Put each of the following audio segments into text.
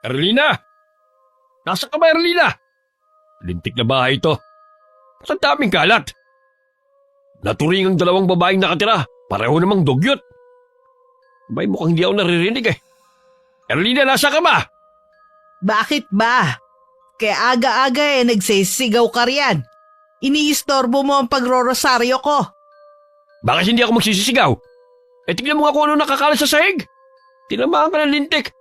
Erlina! Nasa ka ba, Erlina? Lintik na bahay ito. Ba't ang daming kalat? Naturing ang dalawang babaeng nakatira. Pareho namang dugyot. Abay, mukhang hindi ako naririnig eh. Erlina, nasa ka ba? Bakit ba? Kaya aga-aga nagsisigaw ka riyan. Iniistorbo mo ang pagrorosaryo ko. Bakit hindi ako magsisisigaw? Tignan mo nga kung ano nakakalat sa sahig. Tinamaan ka ng lintik.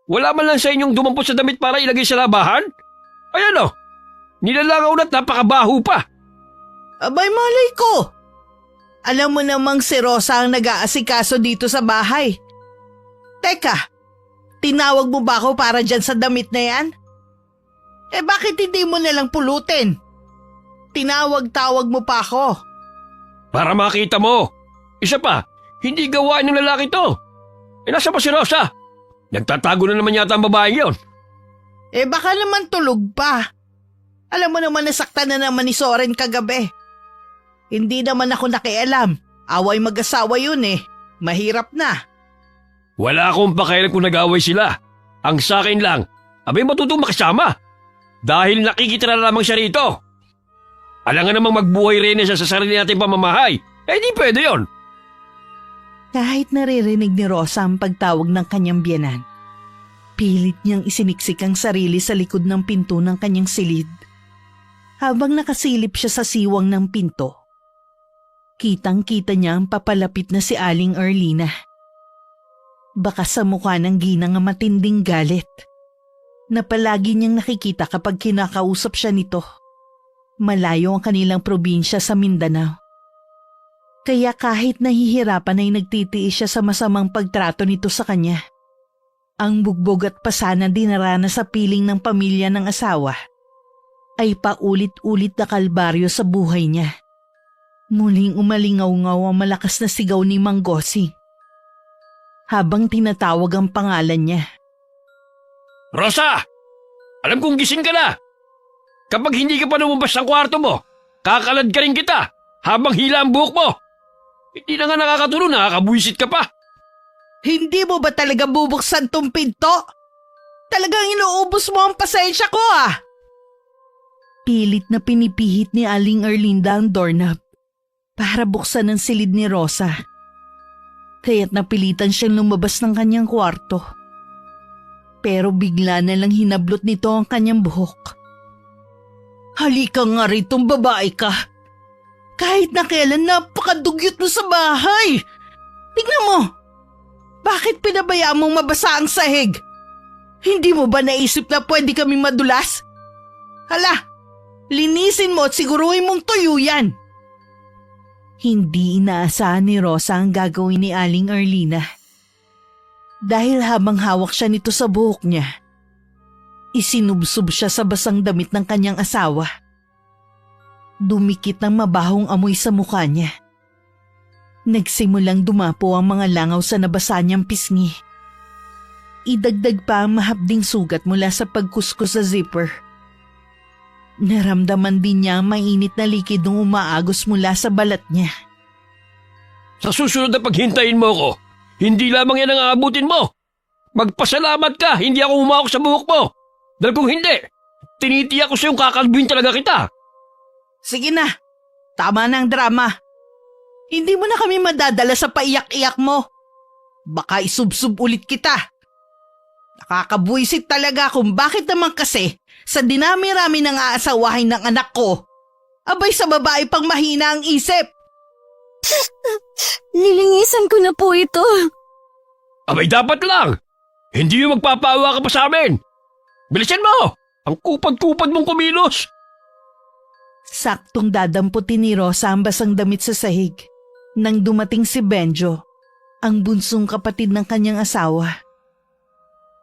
Wala man lang sa inyong dumampot sa damit para ilagay sa labahan? Ayan o, nilalangaw na't napakabaho pa. Abay malay ko. Alam mo namang si Rosa ang nag-aasikaso dito sa bahay. Teka, tinawag mo ba ako para dyan sa damit na yan? Bakit hindi mo nalang pulutin? Tinawag-tawag mo pa ako. Para makita mo. Isa pa, hindi gawain ng lalaki to. Nasa pa si Rosa? Nagtatago na naman yata ang babaeng yon. Baka naman tulog pa. Alam mo naman nasaktan na naman ni Soren kagabi. Hindi naman ako nakialam. Away mag-asawa yun eh. Mahirap na. Wala akong pakialam kung nag-away sila. Ang sa akin lang, abay matutong makisama. Dahil nakikitira lamang siya rito. Alam nga namang magbuhay rin siya sa sarili nating pamamahay. Di pwede yon. Kahit naririnig ni Rosa ang pagtawag ng kanyang biyenan, pilit niyang isiniksik ang sarili sa likod ng pinto ng kanyang silid. Habang nakasilip siya sa siwang ng pinto, kitang-kita niya ang papalapit na si Aling Erlina. Baka sa mukha ng ginang ang matinding galit na palagi niyang nakikita kapag kinakausap siya nito. Malayo ang kanilang probinsya sa Mindanao. Kaya kahit nahihirapan ay nagtitiis siya sa masamang pagtrato nito sa kanya. Ang bugbog at pasana dinaranas sa piling ng pamilya ng asawa ay paulit-ulit na kalbaryo sa buhay niya. Muling umalingaw-ngaw ang malakas na sigaw ni Mang Gosing habang tinatawag ang pangalan niya. Rosa! Alam kong gising ka na! Kapag hindi ka pa lumabas ng kwarto mo, kakalad ka rin kita habang hila ang buhok mo! Hindi na nga nakakatulong, nakakabuisit ka pa! Hindi mo ba talaga bubuksan tong pinto? Talagang inuubos mo ang pasensya ko ah! Pilit na pinipihit ni Aling Erlinda ang doorknob para buksan ang silid ni Rosa. Kaya't napilitan siyang lumabas ng kanyang kwarto. Pero bigla na lang hinablot nito ang kanyang buhok. Halika nga ritong babae ka. Kahit na kailan napakadugyot mo sa bahay. Tingnan mo. Bakit pinabayaan mong mabasa ang sahig? Hindi mo ba naisip na pwede kami madulas? Hala, linisin mo at siguruhin mong tuyo yan. Hindi inaasahan ni Rosa ang gagawin ni Aling Erlina. Dahil habang hawak siya nito sa buhok niya, isinubsob siya sa basang damit ng kanyang asawa. Dumikit ng mabahong amoy sa mukha niya. Nagsimulang dumapo ang mga langaw sa nabasa niyang pisngi. Idagdag pa ang mahapding sugat mula sa pagkuskus sa zipper. Naramdaman din niya ang mainit na likid nung umaagos mula sa balat niya. Sa susunod na paghintayin mo ko, hindi lamang yan ang aabutin mo. Magpasalamat ka, hindi ako humawak sa buhok mo. Dahil kung hindi, tinitiyak ko sa yung kakalbuin talaga kita. Sige na, tama na ang drama. Hindi mo na kami madadala sa paiyak-iyak mo. Baka isubsub ulit kita. Nakakabuisit talaga kung bakit naman kasi sa dinami-rami ng aasawahin ng anak ko, abay sa babae pang mahina ang isip. Nilinisan ko na po ito. Abay dapat lang. Hindi yung magpapaawa ka pa sa amin. Bilisan mo! Ang kupad-kupad mong kumilos. Saktong dadamputin ni Rosa ang basang damit sa sahig nang dumating si Benjo, ang bunsong kapatid ng kanyang asawa.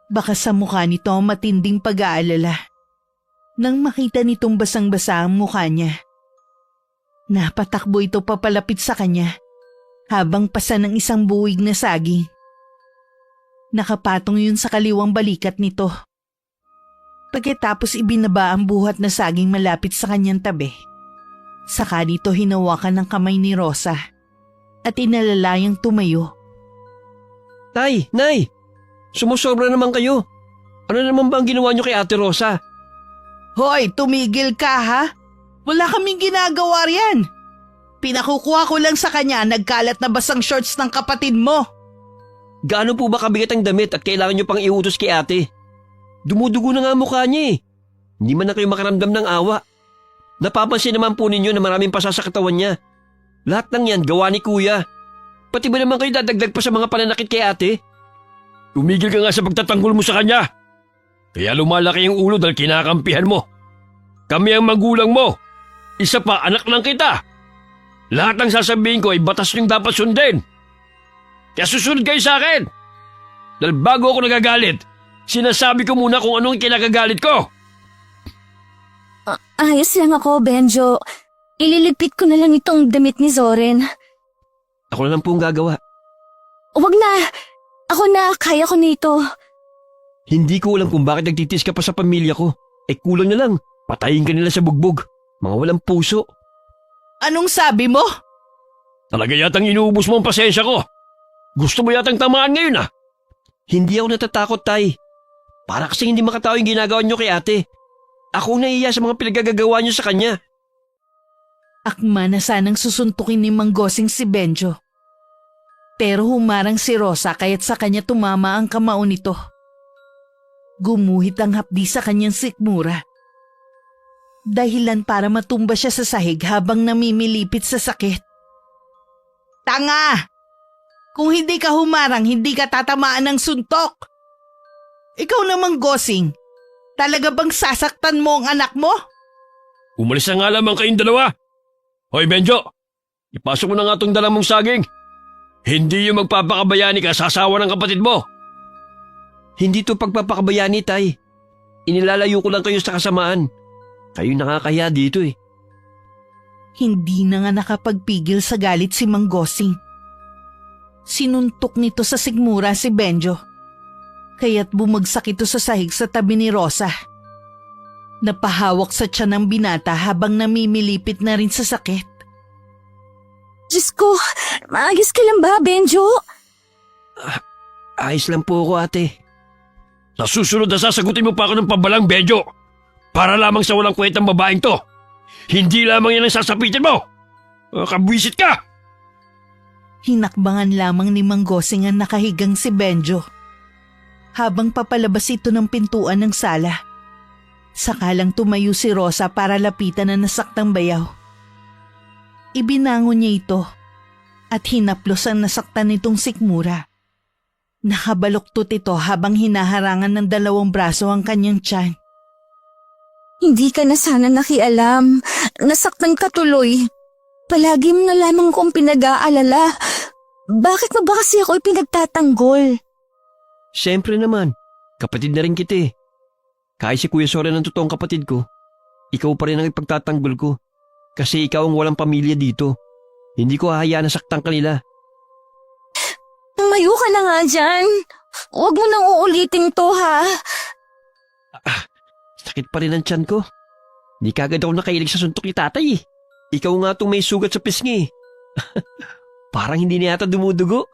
Baka sa mukha nito ang matinding pag-aalala nang makita nitong basang-basa ang mukha niya. Napatakbo ito papalapit sa kanya habang pasa ng isang buwig na saging. Nakapatong yun sa kaliwang balikat nito. Pagkatapos ibinaba ang buhat na saging malapit sa kanyang tabi. Saka nito hinawakan ng kamay ni Rosa at inalalayang tumayo. Tay, Nay, sumusobra naman kayo. Ano naman ba ang ginawa niyo kay Ate Rosa? Hoy, tumigil ka ha? Wala kaming ginagawa riyan. Pinakukuha ko lang sa kanya nagkalat na basang shorts ng kapatid mo. Gaano po ba kabigat ang damit at kailangan niyo pang iutos kay ate? Dumudugo na nga ang mukha niya eh. Hindi man na kayo makaramdam ng awa. Napapansin naman po ninyo na maraming pasa sa katawan niya. Lahat ng yan gawa ni kuya. Pati ba naman kayo dadagdag pa sa mga pananakit kay ate? Tumigil ka nga sa pagtatanggol mo sa kanya. Kaya lumalaki ang ulo dahil kinakampihan mo. Kami ang magulang mo. Isa pa, anak lang kita. Lahat ng sasabihin ko ay batas niyong dapat sundin. Kaya susunod kayo sa akin. Dahil bago ako nagagalit, sinasabi ko muna kung anong kinagagalit ko. Ayos lang ako, Benjo. Ililigpit ko na lang itong damit ni Zoren. Ako na lang po ang gagawa. Wag na. Ako na, kaya ko nito. Hindi ko alam kung bakit nagtitis ka pa sa pamilya ko. Kulang na lang. Patayin ka nila sa bugbog. Mga walang puso. Anong sabi mo? Talaga yatang inuubos mo ang pasensya ko. Gusto mo yatang tamaan ngayon ah. Hindi ako natatakot, Tay. Para kasi hindi makatao yung ginagawa niyo kay ate. Ako nahiya sa mga pinagagagawa niyo sa kanya. Akma na sanang susuntukin ni Manggosing si Benjo. Pero humarang si Rosa kaya't sa kanya tumama ang kamao nito. Gumuhit ang hapdi sa kanyang sikmura. Dahilan para matumba siya sa sahig habang namimilipit sa sakit. Tanga! Kung hindi ka humarang, hindi ka tatamaan ng suntok. Ikaw namang Gosing, talaga bang sasaktan mo ang anak mo? Umalis na nga lamang kayong dalawa. Hoy Benjo, ipasok mo na nga itong dalang mong saging. Hindi yung magpapakabayani ka sa asawa ng kapatid mo. Hindi to pagpapakabayani, Tay. Inilalayo ko lang kayo sa kasamaan. Kayo nakakaya dito eh. Hindi na nga nakapagpigil sa galit si Manggosing. Sinuntok nito sa sigmura si Benjo. Kaya't bumagsak ito sa sahig sa tabi ni Rosa. Napahawak sa tiyan ng binata habang namimilipit na rin sa sakit. Diyos ko, maayos ka lang ba, Benjo? Ayos lang po ako, ate. Nasusunod na sasagutin mo pa ako ng pabalang, Benjo. Para lamang sa walang kwentang babaeng to. Hindi lamang yan ang sasapitin mo. Kabwisit ka! Hinakbangan lamang ni Manggosing ang nakahigang si Benjo. Habang papalabas ito ng pintuan ng sala. Sakalang tumayo si Rosa para lapitan ang nasaktang bayaw. Ibinangon niya ito at hinaplos ang nasaktan nitong sikmura. Nakabaluktot ito habang hinaharangan ng dalawang braso ang kanyang tiyan. Hindi ka na sana nakialam. Nasaktan ka tuloy. Palagi mo na lamang kong pinag-aalala. Bakit mo ba kasi ako ipinagtatanggol? Siyempre naman, kapatid na rin kita eh. Kahit si Kuya Soren ang totoong kapatid ko, ikaw pa rin ang ipagtatanggol ko. Kasi ikaw ang walang pamilya dito. Hindi ko hahayaan na saktan kanila. Tumayo ka na nga dyan. Huwag mo nang uulitin to, ha? Sakit pa rin ang tiyan ko. Di kagad ako nakailig sa suntok ni tatay eh. Ikaw nga itong may sugat sa pisngi. Parang hindi na yata dumudugo.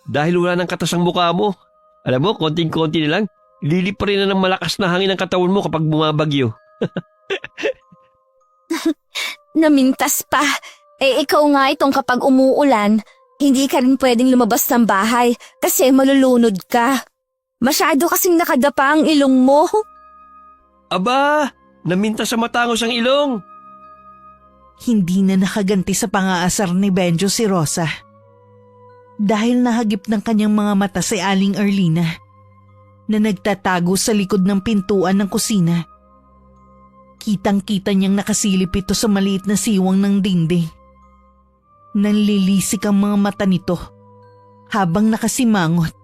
Dahil wala ng katas ang mukha mo. Alam mo, konting-konti na lang, lilip pa rin na ng malakas na hangin ang katawan mo kapag bumabagyo. Namintas pa. Ikaw nga itong kapag umuulan, hindi ka rin pwedeng lumabas ng bahay kasi malulunod ka. Masyado kasing nakadapa ang ilong mo. Aba, naminta sa matangos ang ilong. Hindi na nakaganti sa pangaasar ni Benjo si Rosa. Dahil nahagip ng kanyang mga mata si Aling Erlina na nagtatago sa likod ng pintuan ng kusina. Kitang-kita niyang nakasilip ito sa maliit na siwang ng dingding. Nanlilisik ang mga mata nito habang nakasimangot.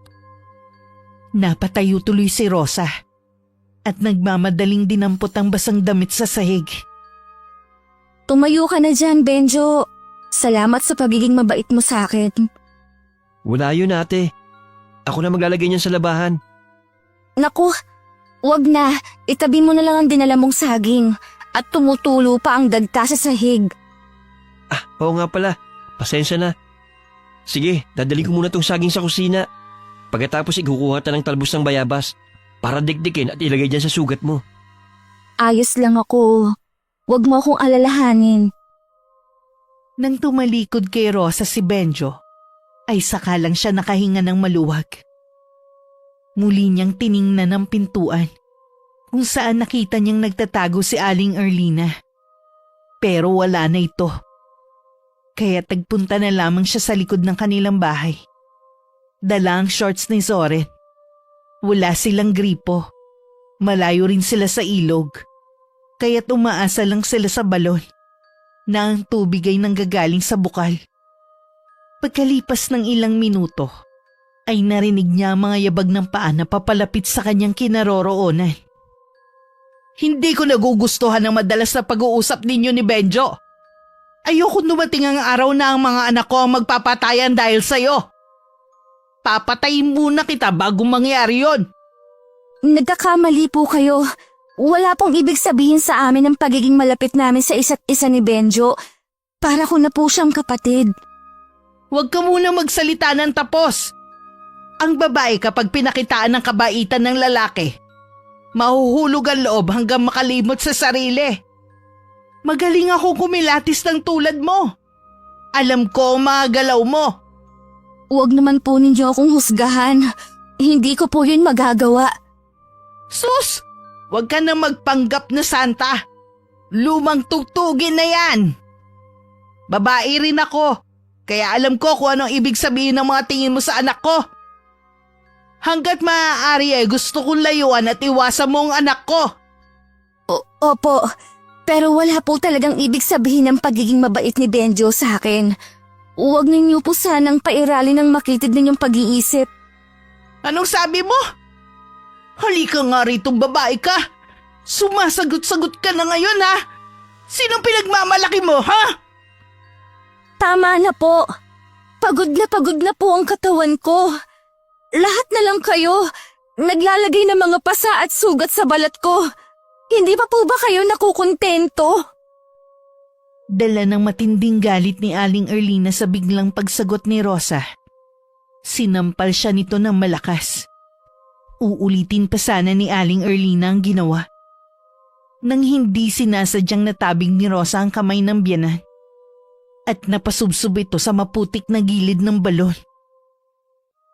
Napatayo tuloy si Rosa at nagmamadaling dinampot ang basang damit sa sahig. Tumayo ka na dyan, Benjo. Salamat sa pagiging mabait mo sa akin. Wala yun, ate. Ako na maglalagay niyan sa labahan. Naku, wag na. Itabi mo na lang ang dinala mong saging at tumutulo pa ang dagta sa sahig. Oo nga pala. Pasensya na. Sige, dadali ko muna tong saging sa kusina. Pagkatapos ikukuha ta ng talbos ng bayabas. para dikdikin at ilagay dyan sa sugat mo. Ayos lang ako. Huwag mo akong alalahanin. Nang tumalikod kay Rosa si Benjo, ay saka lang siya nakahinga ng maluwag. Muli niyang tiningnan ang pintuan kung saan nakita niyang nagtatago si Aling Erlina. Pero wala na ito. Kaya tagpunta na lamang siya sa likod ng kanilang bahay. Dala ang shorts ni Zoren. Wala silang gripo. Malayo rin sila sa ilog. Kaya't umaasa lang sila sa balon na ang tubig ay nanggagaling sa bukal. Pagkalipas ng ilang minuto, ay narinig niya ang mga yabag ng paa na papalapit sa kanyang kinaroroonan. Hindi ko nagugustuhan ang madalas na pag-uusap ninyo ni Benjo. Ayoko dumating ang araw na ang mga anak ko ang magpapatayan dahil sa'yo. Papatayin muna kita bago mangyari yon. Nagkakamali po kayo. Wala pong ibig sabihin sa amin ang pagiging malapit namin sa isa't isa ni Benjo. Para ko na po siyang kapatid. Huwag ka muna magsalita ng tapos. Ang babae kapag pinakitaan ng kabaitan ng lalaki, mahuhulog ang loob hanggang makalimot sa sarili. Magaling ako kumilatis ng tulad mo. Alam ko ang mga galaw mo. Huwag naman po ninyo akong husgahan. Hindi ko po yun magagawa. Sus! Huwag ka na magpanggap na santa. Lumang tugtugin na yan. Babae rin ako, kaya alam ko kung anong ibig sabihin ng mga tingin mo sa anak ko. Hanggat maaari ay gusto kong layuan at iwasan mo ang anak ko. Opo, pero wala po talagang ibig sabihin ng pagiging mabait ni Benjo sa akin. Huwag ninyo po sanang pairalin ng makitid ninyong pag-iisip. Anong sabi mo? Halika nga rito, babae ka. Sumasagot-sagot ka na ngayon, ha? Sinong pinagmamalaki mo, ha? Tama na po. Pagod na po ang katawan ko. Lahat na lang kayo. Naglalagay ng mga pasa at sugat sa balat ko. Hindi pa po ba kayo nakukontento? Dala ng matinding galit ni Aling Erlina sa biglang pagsagot ni Rosa. Sinampal siya nito ng malakas. Uulitin pa sana ni Aling Erlina ang ginawa. Nang hindi sinasadyang natabing ni Rosa ang kamay ng biyanan at napasubsob ito sa maputik na gilid ng balon.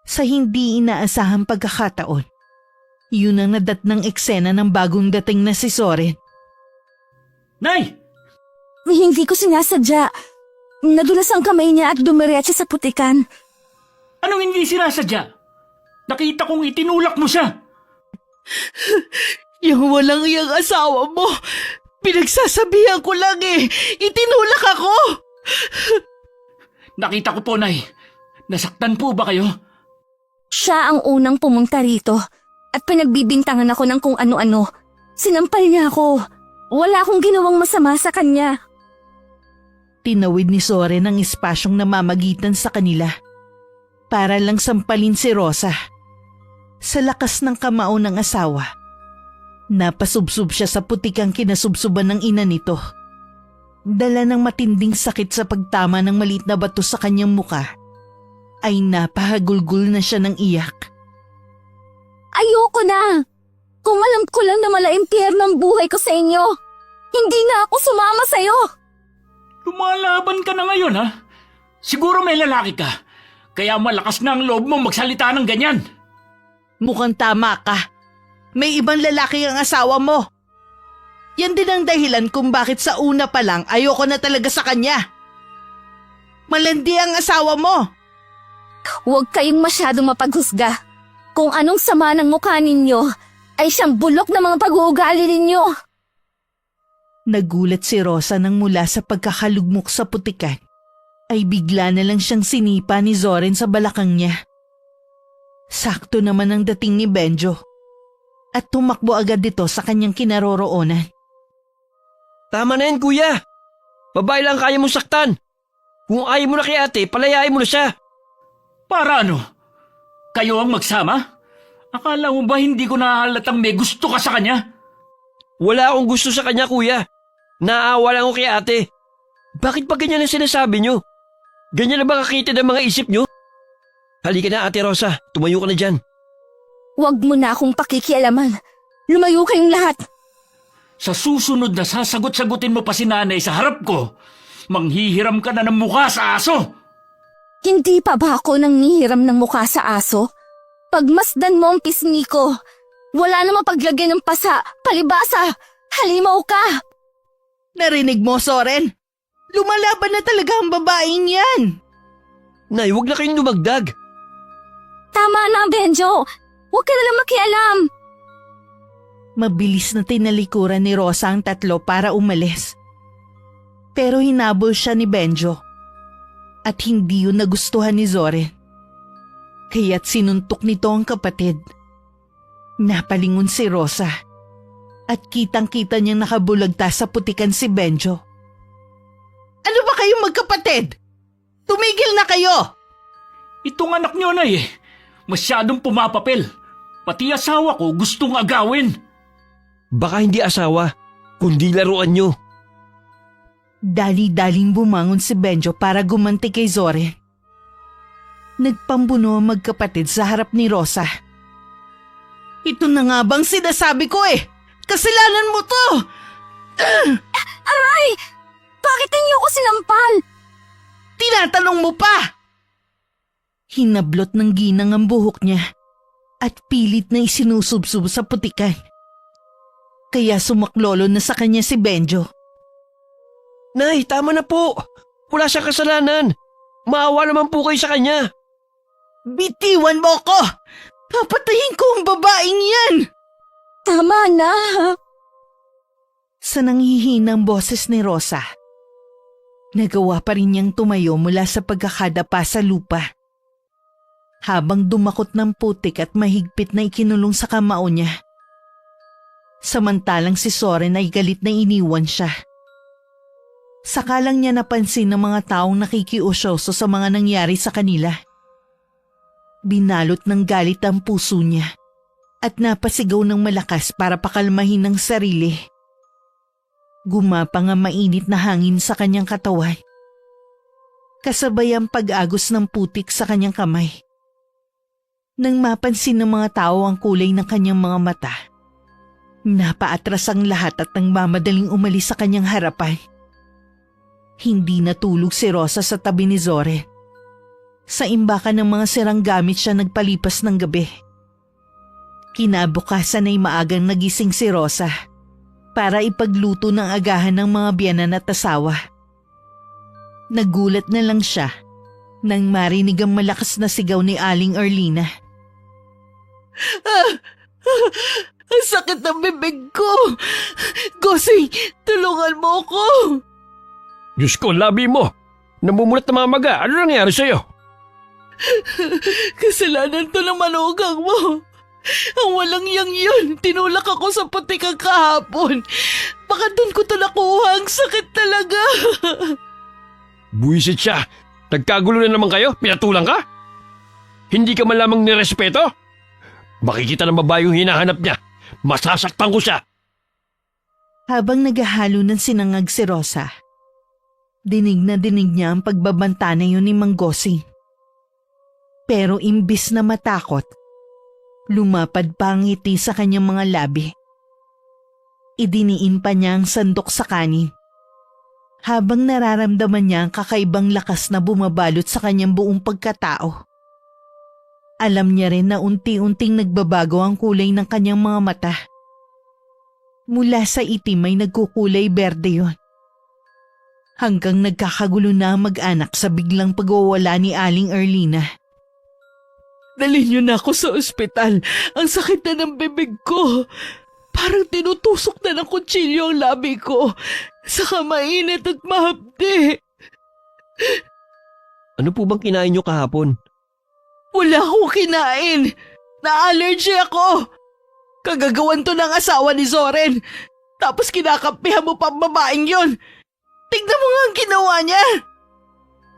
Sa hindi inaasahang pagkakataon, yun ang nadatnang eksena ng bagong dating na si Zoren. Nay! Hindi ko sinasadya. Nadulas ang kamay niya at dumiretso sa putikan. Anong hindi sinasadya? Nakita kong itinulak mo siya. Yung walang iyang asawa mo, pinagsasabihan ko lang eh, itinulak ako! Nakita ko po, Nay. Nasaktan po ba kayo? Siya ang unang pumunta rito at pinagbibintangan ako ng kung ano-ano. Sinampal niya ako. Wala akong ginawang masama sa kanya. Tinawid ni Zoren ang espasyong namamagitan sa kanila para lang sampalin si Rosa. Sa lakas ng kamao ng asawa, napasubsob siya sa putikang kinasubsuban ng ina nito. Dala ng matinding sakit sa pagtama ng maliit na bato sa kanyang muka, ay napahagulgul na siya ng iyak. Ayoko na! Kung alam ko lang na malaimpyerno ang buhay ko sa inyo, hindi na ako sumama sa'yo! Lumalaban ka na ngayon, ha? Siguro may lalaki ka. Kaya malakas na ang loob mo magsalita ng ganyan. Mukhang tama ka. May ibang lalaki ang asawa mo. Yan din ang dahilan kung bakit sa una pa lang ayoko na talaga sa kanya. Malandi ang asawa mo. Huwag kayong masyadong mapaghusga. Kung anong sama ng mukha ninyo, ay siyang bulok na mga pag-uugali ninyo. Nagulat si Rosa nang mula sa pagkakalugmok sa putikan, ay bigla na lang siyang sinipa ni Zoren sa balakang niya. Sakto naman ang dating ni Benjo at tumakbo agad dito sa kanyang kinaroroonan. Tama na yan, kuya. Babae lang kaya mong saktan. Kung ayaw mo na kay ate, palayain mo na siya. Para ano? Kayo ang magsama? Akala mo ba hindi ko nahalatang may gusto ka sa kanya? Wala akong gusto sa kanya, kuya. Naawa lang ako kay ate. Bakit pa ganyan ang sinasabi nyo? Ganyan na ba kakita ng mga isip nyo? Halika na, Ate Rosa. Tumayo ka na dyan. Huwag mo na akong pakikialaman. Lumayo kayong lahat. Sa susunod na sasagot-sagutin mo pa si nanay sa harap ko, manghihiram ka na ng mukha sa aso. Hindi pa ba ako nanghihiram ng mukha sa aso? Pagmasdan mo ang pisngi ko. Wala namang paglagyan ng pasa, palibasa. Halimaw ka. Narinig mo, Soren? Lumalaban na talaga ang babaeng yan. Nay, huwag na kayong dumagdag. Tama na, Benjo. Huwag ka na lang makialam. Mabilis na tinalikuran ni Rosa ang tatlo para umalis. Pero hinabol siya ni Benjo. At hindi yun nagustuhan ni Zoren. Kaya't sinuntok nito ang kapatid. Napalingon si Rosa. At kitang-kita niyang nakabulagta sa putikan si Benjo. Ano ba kayong magkapatid? Tumigil na kayo! Itong anak niyo, Nay, masyadong pumapapel. Pati asawa ko gustong agawin. Baka hindi asawa, kundi laruan nyo. Dali-daling bumangon si Benjo para gumanti kay Zoren. Nagpambuno ang magkapatid sa harap ni Rosa. Ito na nga bang sinasabi ko eh! Kasalanan mo to! Aray! Bakit niyo ako sinampal? Tinatanong mo pa! Hinablot ng ginang ang buhok niya at pilit na isinusubsub sa putikan. Kaya sumaklolo na sa kanya si Benjo. Nay, tama na po. Wala siyang kasalanan. Maawa naman po kayo sa kanya. Bitiwan mo ko! Papatayin ko ang babaeng yan! Tama na. Sa nanghihinang boses ni Rosa, nagawa pa rin niyang tumayo mula sa pagkakadapa sa lupa. Habang dumakot ng putik at mahigpit na ikinulong sa kamao niya. Samantalang si Soren ay galit na iniwan siya. Sakalang niya napansin ng mga taong nakikiusyoso sa mga nangyari sa kanila. Binalot ng galit ang puso niya at napasigaw ng malakas para pakalmahin ang sarili. Gumapang ang mainit na hangin sa kanyang katawan. Kasabay ang pag-agos ng putik sa kanyang kamay. Nang mapansin ng mga tao ang kulay ng kanyang mga mata, napaatras ang lahat at nang mamadaling umalis sa kanyang harapan. Hindi natulog si Rosa sa tabi ni Zoren. Sa imbakan ng mga sirang gamit siya nagpalipas ng gabi. Kinabukasan ay maagang nagising si Rosa para ipagluto ng agahan ng mga biyanan at asawa. Nagulat na lang siya nang marinig ang malakas na sigaw ni Aling Erlina. Ang sakit ng bibig ko! Gosing, tulungan mo ko! Diyos ko, labi mo. Namumulat na mamaga. Ano nangyari sa'yo? Kasalanan to ng manugang mo. Ang walang yang yun, tinulak ako sa putikang kahapon. Baka doon ko to nakuha, ang sakit talaga. Buwisit siya. Nagkagulo na naman kayo? Pinatulang ka? Hindi ka man lamang nirespeto? Makikita ng babae yung hinahanap niya. Masasaktan ko siya. Habang naghahalo ng sinangag si Rosa, dinig niya ang pagbabanta na yun ni Mang Gosing. Pero imbis na matakot, lumapad pa ang ngiti sa kanyang mga labi. Idiniin pa niya ang sandok sa kanin. Habang nararamdaman niya ang kakaibang lakas na bumabalot sa kanyang buong pagkatao. Alam niya rin na unti-unting nagbabago ang kulay ng kanyang mga mata. Mula sa itim ay nagkukulay berde yon. Hanggang nagkakagulo na ang mag-anak sa biglang pagwawala ni Aling Erlina. Dalhin niyo na ako sa ospital. Ang sakit na ng bibig ko. Parang tinutusok na ng kutsilyo ang labi ko. Saka mainit at mahapdi. Ano po bang kinain niyo kahapon? Wala akong kinain. Na-allergy ako. Kagagawan to ng asawa ni Zoren. Tapos kinakampihan mo pa ang babaeng yun. Tignan mo nga ang ginawa niya.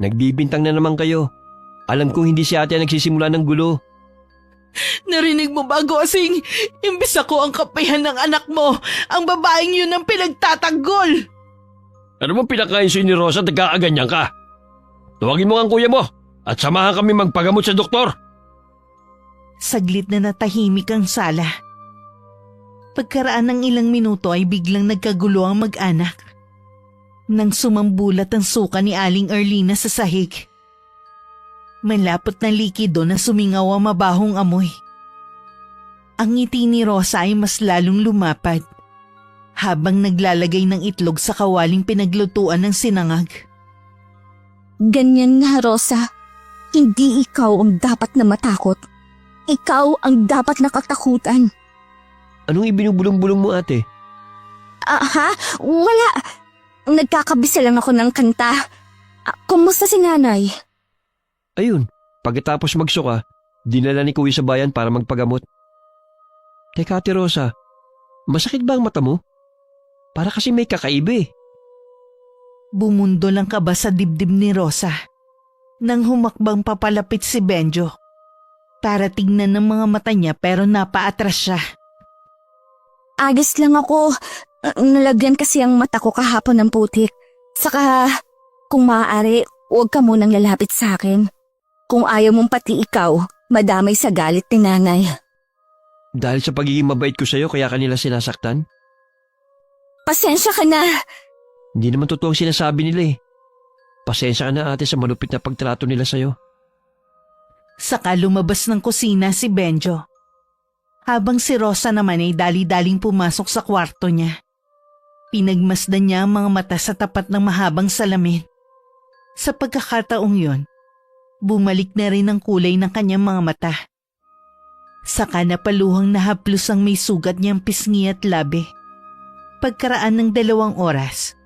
Nagbibintang na naman kayo. Alam kong hindi si ate ang nagsisimula ng gulo. Narinig mo ba, Gosing? Imbis ako ang kapihan ng anak mo, ang babaeng yun ang pinagtatanggol. Ano bang pinakain sa'yo ni Rosa at nagkakaganyan ka? Tawagin mo ang kuya mo at samahan kami magpagamot sa doktor. Saglit na natahimik ang sala. Pagkaraan ng ilang minuto ay biglang nagkagulo ang mag-anak. Nang sumambulat ang suka ni Aling Erlina sa sahig. Malapot na likido na sumingaw ang mabahong amoy. Ang ngiti ni Rosa ay mas lalong lumapad habang naglalagay ng itlog sa kawaling pinaglutuan ng sinangag. Ganyan nga, Rosa. Hindi ikaw ang dapat na matakot. Ikaw ang dapat nakatakutan. Anong ibinubulong-bulong mo, ate? Ha? Wala. Nagkakabisa lang ako ng kanta. Kumusta si nanay? Ayun, pagkatapos magsuka, dinala ni Kuya sa bayan para magpagamot. Teka, Ate Rosa, masakit ba ang mata mo? Para kasi may kakaiba eh. Bumundo lang kaba sa dibdib ni Rosa nang humakbang papalapit si Benjo. Para tignan ng mga mata niya pero napaatras siya. Agis lang ako. Nalagyan kasi ang mata ko kahapon ng putik. Saka, kung maaari, huwag ka munang lalapit sa akin. Kung ayaw mong pati ikaw, madamay sa galit ni nanay. Dahil sa pagiging mabait ko sa'yo kaya kanila sinasaktan? Pasensya ka na. Hindi naman totoo ang sinasabi nila eh. Pasensya ka na ate sa malupit na pagtrato nila sa'yo. Saka lumabas ng kusina si Benjo. Habang si Rosa naman ay dali-daling pumasok sa kwarto niya. Pinagmasdan niya ang mga mata sa tapat ng mahabang salamin. Sa pagkakataong yon, bumalik na rin ang kulay ng kanyang mga mata. Saka napaluhang nahaplos ang may sugat niyang pisngi at labi. Pagkaraan ng 2 oras,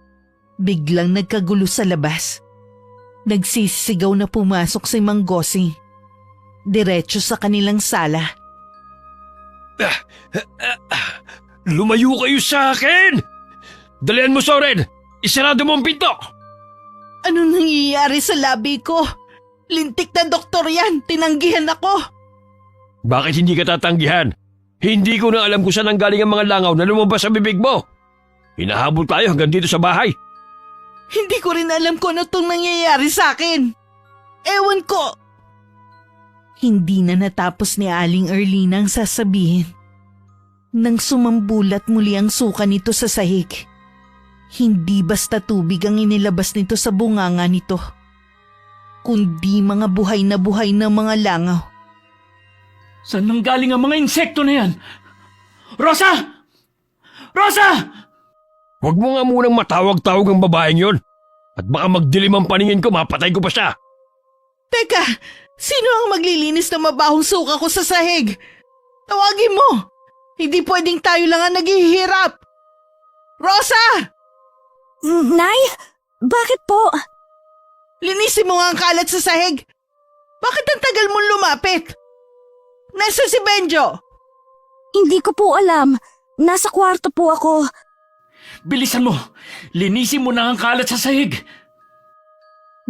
biglang nagkagulo sa labas. Nagsisigaw na pumasok si Mang Gosing. Diretso sa kanilang sala. Lumayo kayo sa akin! Dalian mo, Soren! Isarado mo ang pinto! Ano nangyayari sa labi ko? Lintik na doktor yan! Tinanggihan ako! Bakit hindi ka tatanggihan? Hindi ko na alam kung saan ang galing ang mga langaw na lumabas sa bibig mo. Hinahabol tayo hanggang dito sa bahay. Hindi ko rin alam kung ano itong nangyayari sa akin. Ewan ko! Hindi na natapos ni Aling Erlina ang sasabihin. Nang sumambulat muli ang suka nito sa sahig. Hindi basta tubig ang inilabas nito sa bunganga nito, kundi mga buhay na mga langaw. Saan nanggaling ang mga insekto na yan? Rosa! Rosa! Huwag mo nga munang matawag-tawag ang babaeng yon. At baka magdilim ang paningin ko, mapatay ko pa siya. Teka, sino ang maglilinis ng mabahong suka ko sa sahig? Tawagin mo! Hindi pwedeng tayo lang ang naghihirap! Rosa! Nay? Bakit po? Linisin mo nga ang kalat sa sahig! Bakit ang tagal mong lumapit? Nasaan si Benjo? Hindi ko po alam. Nasa kwarto po ako. Bilisan mo! Linisin mo na ang kalat sa sahig!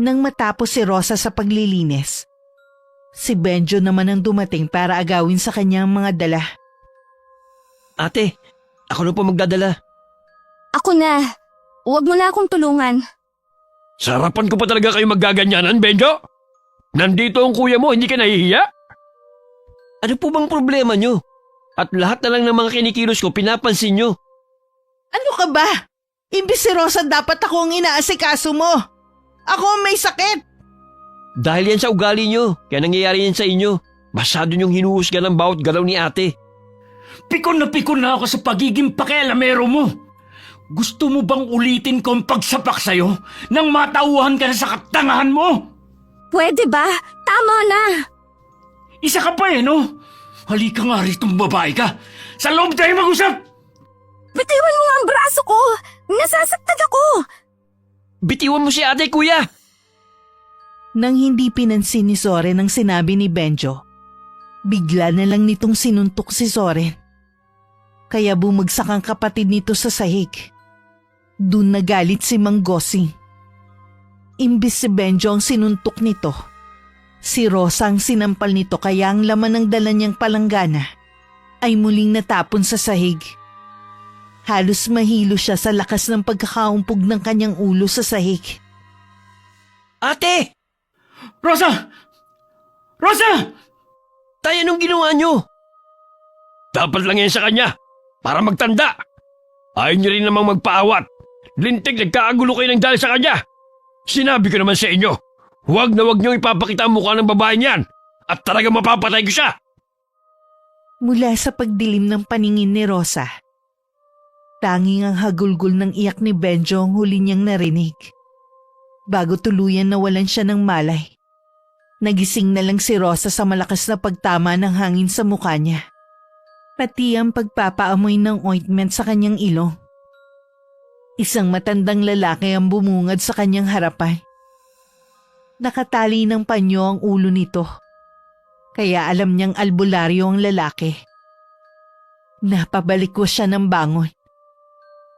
Nang matapos si Rosa sa paglilinis, si Benjo naman ang dumating para agawin sa kanyang mga dala. Ate, ako na po magdadala. Ako na. Huwag mo na akong tulungan. Sa harapan ko pa talaga kayo maggaganyanan, Benjo? Nandito ang kuya mo, hindi ka nahihiya? Ano po bang problema nyo? At lahat na lang ng mga kinikilos ko pinapansin nyo. Ano ka ba? Imbis si Rosa dapat ako ang inaasikaso mo. Ako ang may sakit. Dahil yan sa ugali nyo, kaya nangyayari yan sa inyo. Masyado nyong hinuhusgan ang bawat galaw ni ate. Pikon na ako sa pagiging pakialamero mo. Gusto mo bang ulitin ko ang pagsapak sa'yo nang matauhan ka na sa katangahan mo? Pwede ba? Tama na. Isa ka pa no? Halika nga rito, babae ka. Sa loob tayo mag-usap! Bitiwan mo nga ang braso ko. Nasasaktan ako. Bitiwan mo si ate, kuya! Nang hindi pinansin ni Soren ang sinabi ni Benjo, bigla na lang nitong sinuntok si Soren. Kaya bumagsak ang kapatid nito sa sahig. Doon nagalit si Mang Gosing. Imbis si Benjo ang sinuntok nito, si Rosa ang sinampal nito kaya ang laman ng dala niyang palanggana ay muling natapon sa sahig. Halos mahilo siya sa lakas ng pagkakaumpog ng kanyang ulo sa sahig. Ate! Rosa! Rosa! Tay, anong ginawa nyo? Dapat lang yan sa kanya, para magtanda. Ayaw nyo rin namang magpaawat. Lintik, nagkaagulo kayo ng dahil sa kanya. Sinabi ko naman sa inyo, huwag na huwag nyo ipapakita ang mukha ng babae niyan at talagang mapapatay ko siya. Mula sa pagdilim ng paningin ni Rosa, tanging ang hagulgol ng iyak ni Benjo ang huli niyang narinig. Bago tuluyan nawalan siya ng malay, nagising na lang si Rosa sa malakas na pagtama ng hangin sa mukha niya, pati ang pagpapaamoy ng ointment sa kanyang ilong. Isang matandang lalaki ang bumungad sa kanyang harapan. Nakatali ng panyo ang ulo nito, kaya alam niyang albularyo ang lalaki. Napabalikwas siya ng bangon.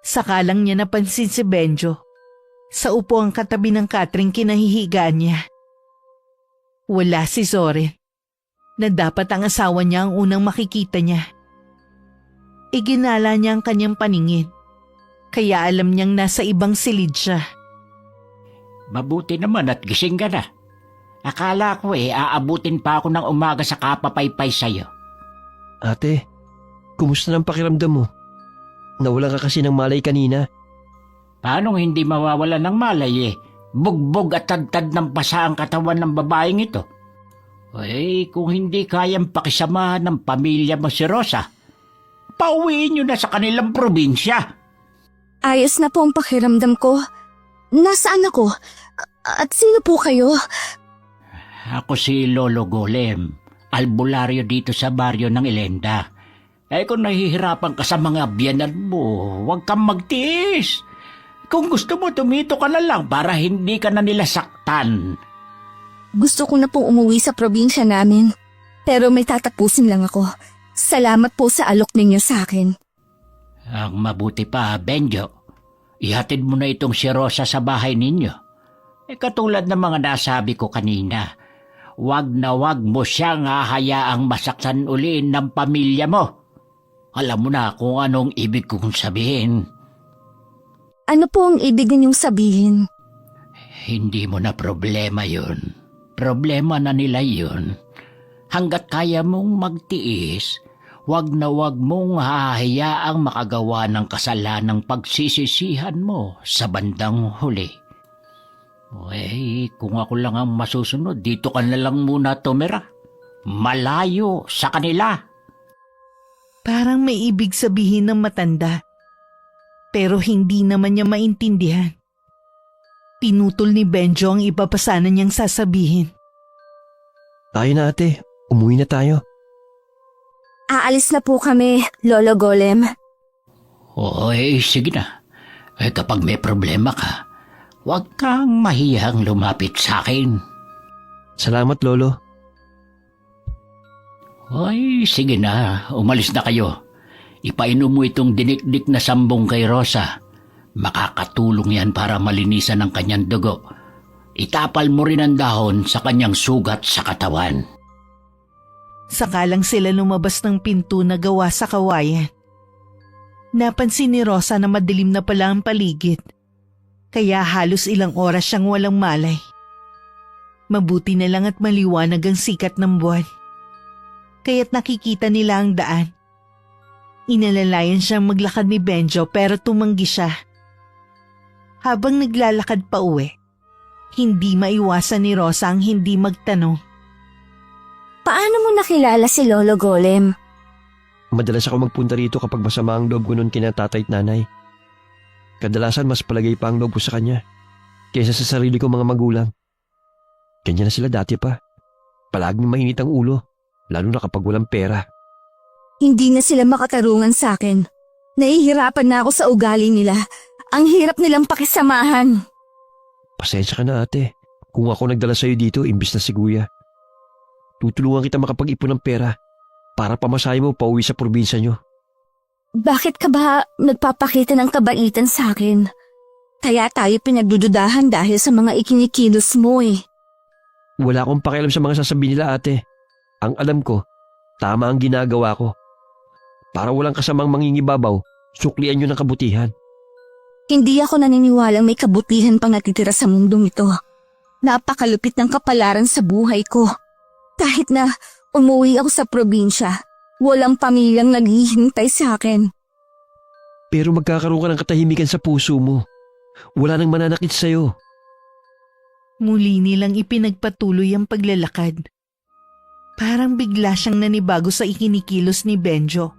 Saka lang niya napansin si Benjo sa upo ang katabi ng Catherine kinahihigaan niya. Wala si Zorin, na dapat ang asawa niya ang unang makikita niya. Iginala niya ang kanyang paningin, kaya alam niyang nasa ibang silid siya. Mabuti naman at gising ka na. Akala ko aabutin pa ako ng umaga sa kapapaypay sa'yo. Ate, kumusta ng pakiramdam mo? Nawalan ka kasi ng malay kanina. Paano hindi mawawala ng malay Bugbog at tadtad ng basa ang katawan ng babaeng ito. Kung hindi kayang pakisamahan ng pamilya mo si Rosa, pauwiin nyo na sa kanilang probinsya. Ayos na po ang pakiramdam ko. Nasaan ako? At sino po kayo? Ako si Lolo Golem, albularyo dito sa baryo ng Ilenda. Kung nahihirapan ka sa mga biyanan mo, huwag kang magtiis. Kung gusto mo, tumito ka na lang para hindi ka na nila saktan. Gusto ko na pong umuwi sa probinsya namin. Pero may tatapusin lang ako. Salamat po sa alok ninyo sa akin. Ang mabuti pa, Benjo, ihatid mo na itong si Rosa sa bahay ninyo. Katulad ng mga nasabi ko kanina, wag na wag mo siyang hahayaang masaktan uli ng pamilya mo. Alam mo na kung anong ibig kong sabihin. Ano po ang ibig ninyong sabihin? Hindi mo na problema yun. Problema na nila yun. Hanggat kaya mong magtiis, wag na wag mong hahayaang makagawa ng kasalanang pagsisisihan mo sa bandang huli. Kung ako lang ang masusunod, dito ka na lang muna tumira. Malayo sa kanila. Parang may ibig sabihin ng matanda, pero hindi naman niya maintindihan. Pinutol ni Benjo ang iba pa sana niyang sasabihin. Tayo na ate, umuwi na tayo. Aalis na po kami, Lolo Golem. Sige na. Kapag may problema ka, huwag kang mahiyang lumapit sa akin. Salamat, Lolo. Sige na. Umalis na kayo. Ipainom mo itong dinikdik na sambong kay Rosa. Makakatulong yan para malinisan ang kanyang dugo. Itapal mo rin ang dahon sa kanyang sugat sa katawan. Saka lang sila lumabas ng pinto na gawa sa kawayan. Napansin ni Rosa na madilim na pala ang paligid, kaya halos ilang oras siyang walang malay. Mabuti na lang at maliwanag ang sikat ng buwan, kaya't nakikita nila ang daan. Inalalayan siyang maglakad ni Benjo pero tumanggi siya. Habang naglalakad pa uwi, hindi maiwasan ni Rosa ang hindi magtanong. Paano mo nakilala si Lolo Golem? Madalas ako magpunta rito kapag masama ang loob ko noon kina tatay at nanay. Kadalasan mas palagay pa ang loob ko sa kanya kaysa sa sarili ko mga magulang. Ganyan na sila dati pa. Palaging mainit ang ulo, lalo na kapag walang pera. Hindi na sila makatarungan sa akin. Nahihirapan na ako sa ugali nila. Ang hirap nilang pakisamahan. Pasensya ka na ate. Kung ako nagdala sa'yo dito imbis na si Kuya. Tutulungan kita makapag-ipon ng pera para pamasahe mo pauwi sa probinsya nyo. Bakit ka ba nagpapakita ng kabaitan sa akin? Kaya tayo pinagdududahan dahil sa mga ikinikilos mo eh. Wala akong pakialam sa mga sasabihin nila ate. Ang alam ko, tama ang ginagawa ko. Para walang kasamang mangingibabaw, suklian nyo ng kabutihan. Hindi ako naniniwalang may kabutihan pang natitira sa mundong ito. Napakalupit ng kapalaran sa buhay ko. Kahit na Umuwi ako sa probinsya. Walang pamilyang naghihintay sa akin. Pero magkakaroon ka ng katahimikan sa puso mo. Wala nang mananakit sa'yo. Muli nilang ipinagpatuloy ang paglalakad. Parang bigla siyang nanibago sa ikinikilos ni Benjo.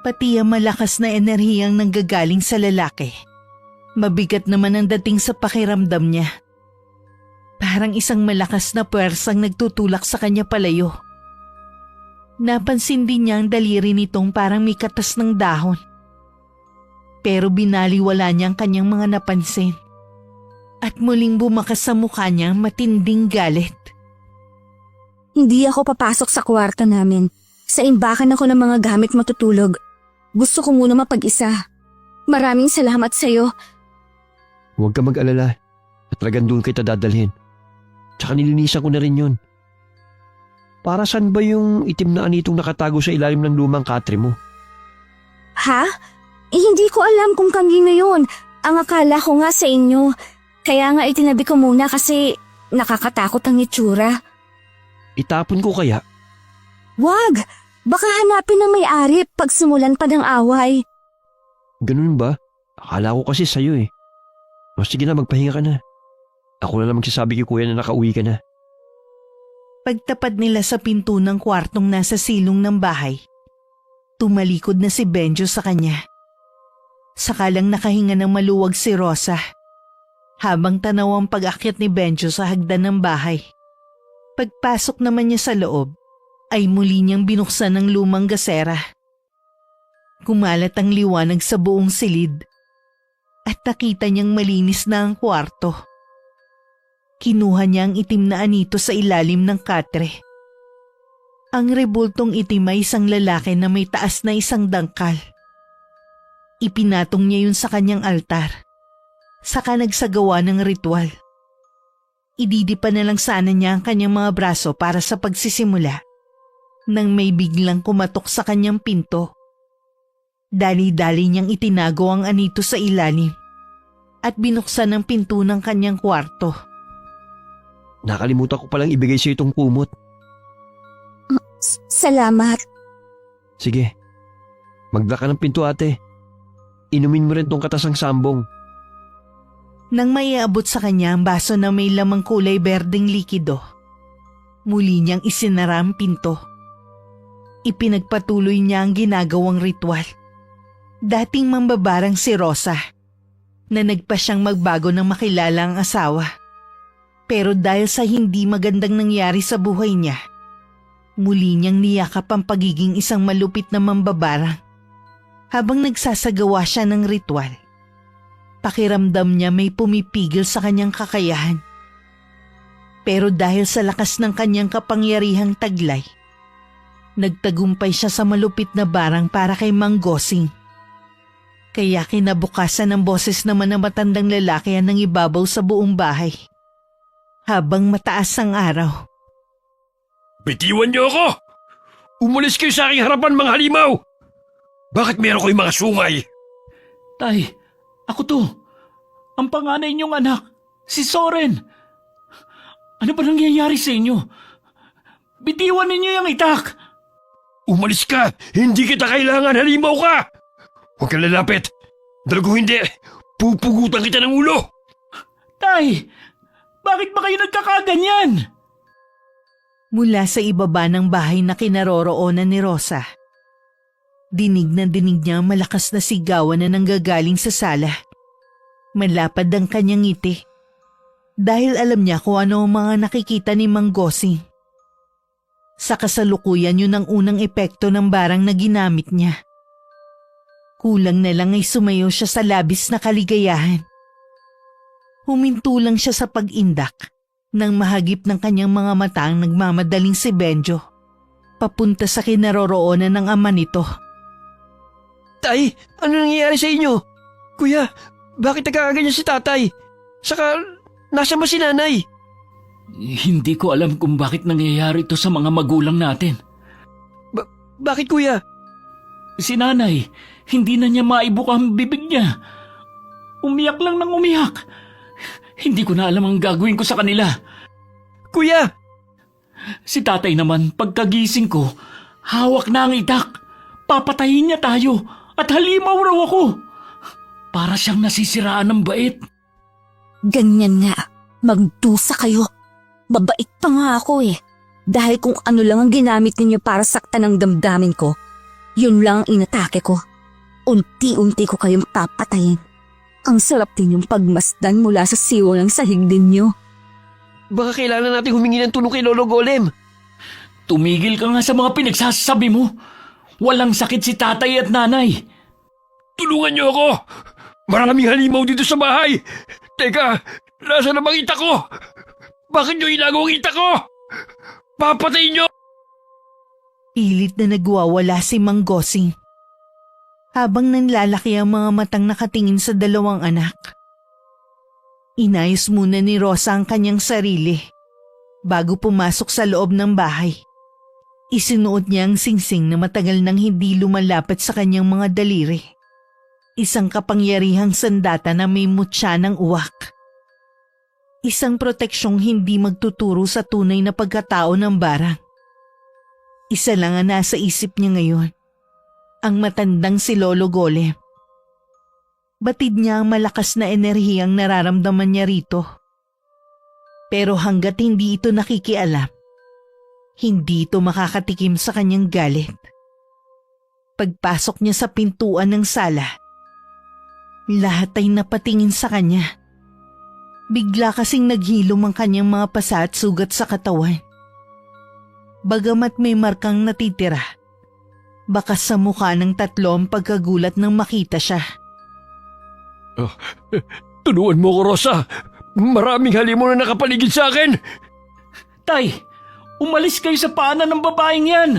Pati ang malakas na enerhiyang nanggagaling sa lalaki. Mabigat naman ang dating sa pakiramdam niya. Parang isang malakas na puwersang nagtutulak sa kanya palayo. Napansin din niya ang daliri nitong parang may katas ng dahon. Pero binaliwala niya ang kanyang mga napansin. At muling bumakas sa mukha niya matinding galit. Hindi ako papasok sa kwarto namin. Sa imbakan ako ng mga gamit matutulog. Gusto ko muna mapag-isa. Maraming salamat sa'yo. Huwag ka mag-alala. At talagang doon kita dadalhin. Tsaka nilinisan ko na rin yun. Para saan ba yung itim na anitong nakatago sa ilalim ng lumang katre mo? Ha? Hindi ko alam kung kanino yun. Ang akala ko nga sa inyo. Kaya nga itinabi ko muna kasi nakakatakot ang itsura. Itapon ko kaya? Wag! Baka hanapin ng may-ari pag simulan pa ng away. Ganun ba? Akala ko kasi sa'yo eh. O sige na, magpahinga ka na. Ako na lang magsasabi kay kuya na nakauwi ka na. Pagtapat nila sa pinto ng kwartong nasa silong ng bahay, tumalikod na si Benjo sa kanya. Saka lang nakahinga ng maluwag si Rosa, habang tanaw ang pag-akyat ni Benjo sa hagdan ng bahay. Pagpasok naman niya sa loob, ay muli niyang binuksan ang lumang gasera. Kumalat ang liwanag sa buong silid, at nakita niyang malinis na ang kwarto. Kinuha niya ang itim na anito sa ilalim ng katre. Ang rebultong itim ay isang lalaki na may taas na isang dangkal. Ipinatong niya yun sa kanyang altar. Saka nagsagawa ng ritual. Ididipa na lang sana niya ang kanyang mga braso para sa pagsisimula, nang may biglang kumatok sa kanyang pinto. Dali-dali niyang itinago ang anito sa ilalim at binuksan ang pinto ng kanyang kwarto. Nakalimutan ko palang ibigay sa'yo itong kumot. Salamat. Sige, magdala ka ng pinto ate. Inumin mo rin tong katasang sambong. Nang maiabot sa kanya ang baso na may lamang kulay berdeng likido, muli niyang isinara ang pinto. Ipinagpatuloy niya ang ginagawang ritual. Dating mambabarang si Rosa, na nagpa siyang magbago ng makilala ang asawa. Pero dahil sa hindi magandang nangyari sa buhay niya, muli niyang niyakap ang pagiging isang malupit na mambabarang. Habang nagsasagawa siya ng ritual, pakiramdam niya may pumipigil sa kanyang kakayahan. Pero dahil sa lakas ng kanyang kapangyarihang taglay, nagtagumpay siya sa malupit na barang para kay Mang Gosing. Kaya kinabukasan ng boses naman ng matandang lalaki ang nangibabaw sa buong bahay. Habang mataas ang araw. Bitiwan niyo ako! Umalis kayo sa aking harapan, mga halimaw! Bakit meron kayong mga sungay? Tay, ako to. Ang panganay niyong anak, si Soren. Ano ba nangyayari sa inyo? Bitiwan ninyo yung itak! Umalis ka! Hindi kita kailangan, halimaw ka! Huwag kang lalapit! Dahil kung hindi, pupugutan kita ng ulo! Tay, bakit ba kayo nagkakaganyan? Mula sa ibaba ng bahay na kinaroroonan ni Rosa, dinig na dinig niya ang malakas na sigawan na nanggagaling sa sala. Malapad ang kanyang ngiti, dahil alam niya kung ano ang mga nakikita ni Mang Gosing. Sa kasalukuyan yun ang unang epekto ng barang na ginamit niya. Kulang na lang ay sumayo siya sa labis na kaligayahan. Huminto lang siya sa pag-indak nang mahagip ng kanyang mga mata ang nagmamadaling si Benjo, papunta sa kinaroroonan ng ama nito. Tay, ano nangyayari sa inyo? Kuya, bakit nagkakaganyan si tatay? Saka, nasa ba si nanay? Hindi ko alam kung bakit nangyayari ito sa mga magulang natin. Bakit kuya? Si nanay, hindi na niya maibuka ang bibig niya. Umiyak lang ng umiyak. Hindi ko na alam ang gagawin ko sa kanila. Kuya! Si tatay naman, pagkagising ko, hawak na ang itak. Papatayin niya tayo at halimaw raw ako. Para siyang nasisiraan ng bait. Ganyan nga. Magdusa kayo. Babait pa nga ako eh. Dahil kung ano lang ang ginamit ninyo para saktan ang damdamin ko, yun lang ang inatake ko. Unti-unti ko kayong papatayin. Ang sarap din yung pagmasdan mula sa siwo ng sahig ninyo. Baka kailangan natin humingi ng tulong kay Lolo Golem. Tumigil ka nga sa mga pinagsasabi mo. Walang sakit si tatay at nanay. Tulungan niyo ako! Maraming halimaw dito sa bahay! Teka, nasa na bang itak ko? Bakit niyo inagaw ang itak ko? Papatayin niyo! Pilit na nagwawala si Mang Gosing. Habang nanlalaki ang mga matang nakatingin sa dalawang anak. Inayos muna ni Rosa ang kanyang sarili bago pumasok sa loob ng bahay. Isinuot niya ang singsing na matagal nang hindi lumalapit sa kanyang mga daliri. Isang kapangyarihang sandata na may mutya ng uwak. Isang proteksyong hindi magtuturo sa tunay na pagkatao ng barang. Isa lang ang nasa isip niya ngayon. Ang matandang si Lolo Golem. Batid niya ang malakas na enerhiyang nararamdaman niya rito. Pero hanggat hindi ito nakikialam, hindi ito makakatikim sa kanyang galit. Pagpasok niya sa pintuan ng sala, lahat ay napatingin sa kanya. Bigla kasing naghilom ang kanyang mga pasa at sugat sa katawan. Bagamat may markang natitira, bakas sa mukha ng tatlo ang pagkagulat nang makita siya. Tulungan mo ko, Rosa! Maraming halimaw na nakapaligid sa akin! Tay, umalis kayo sa paanan ng babaeng yan.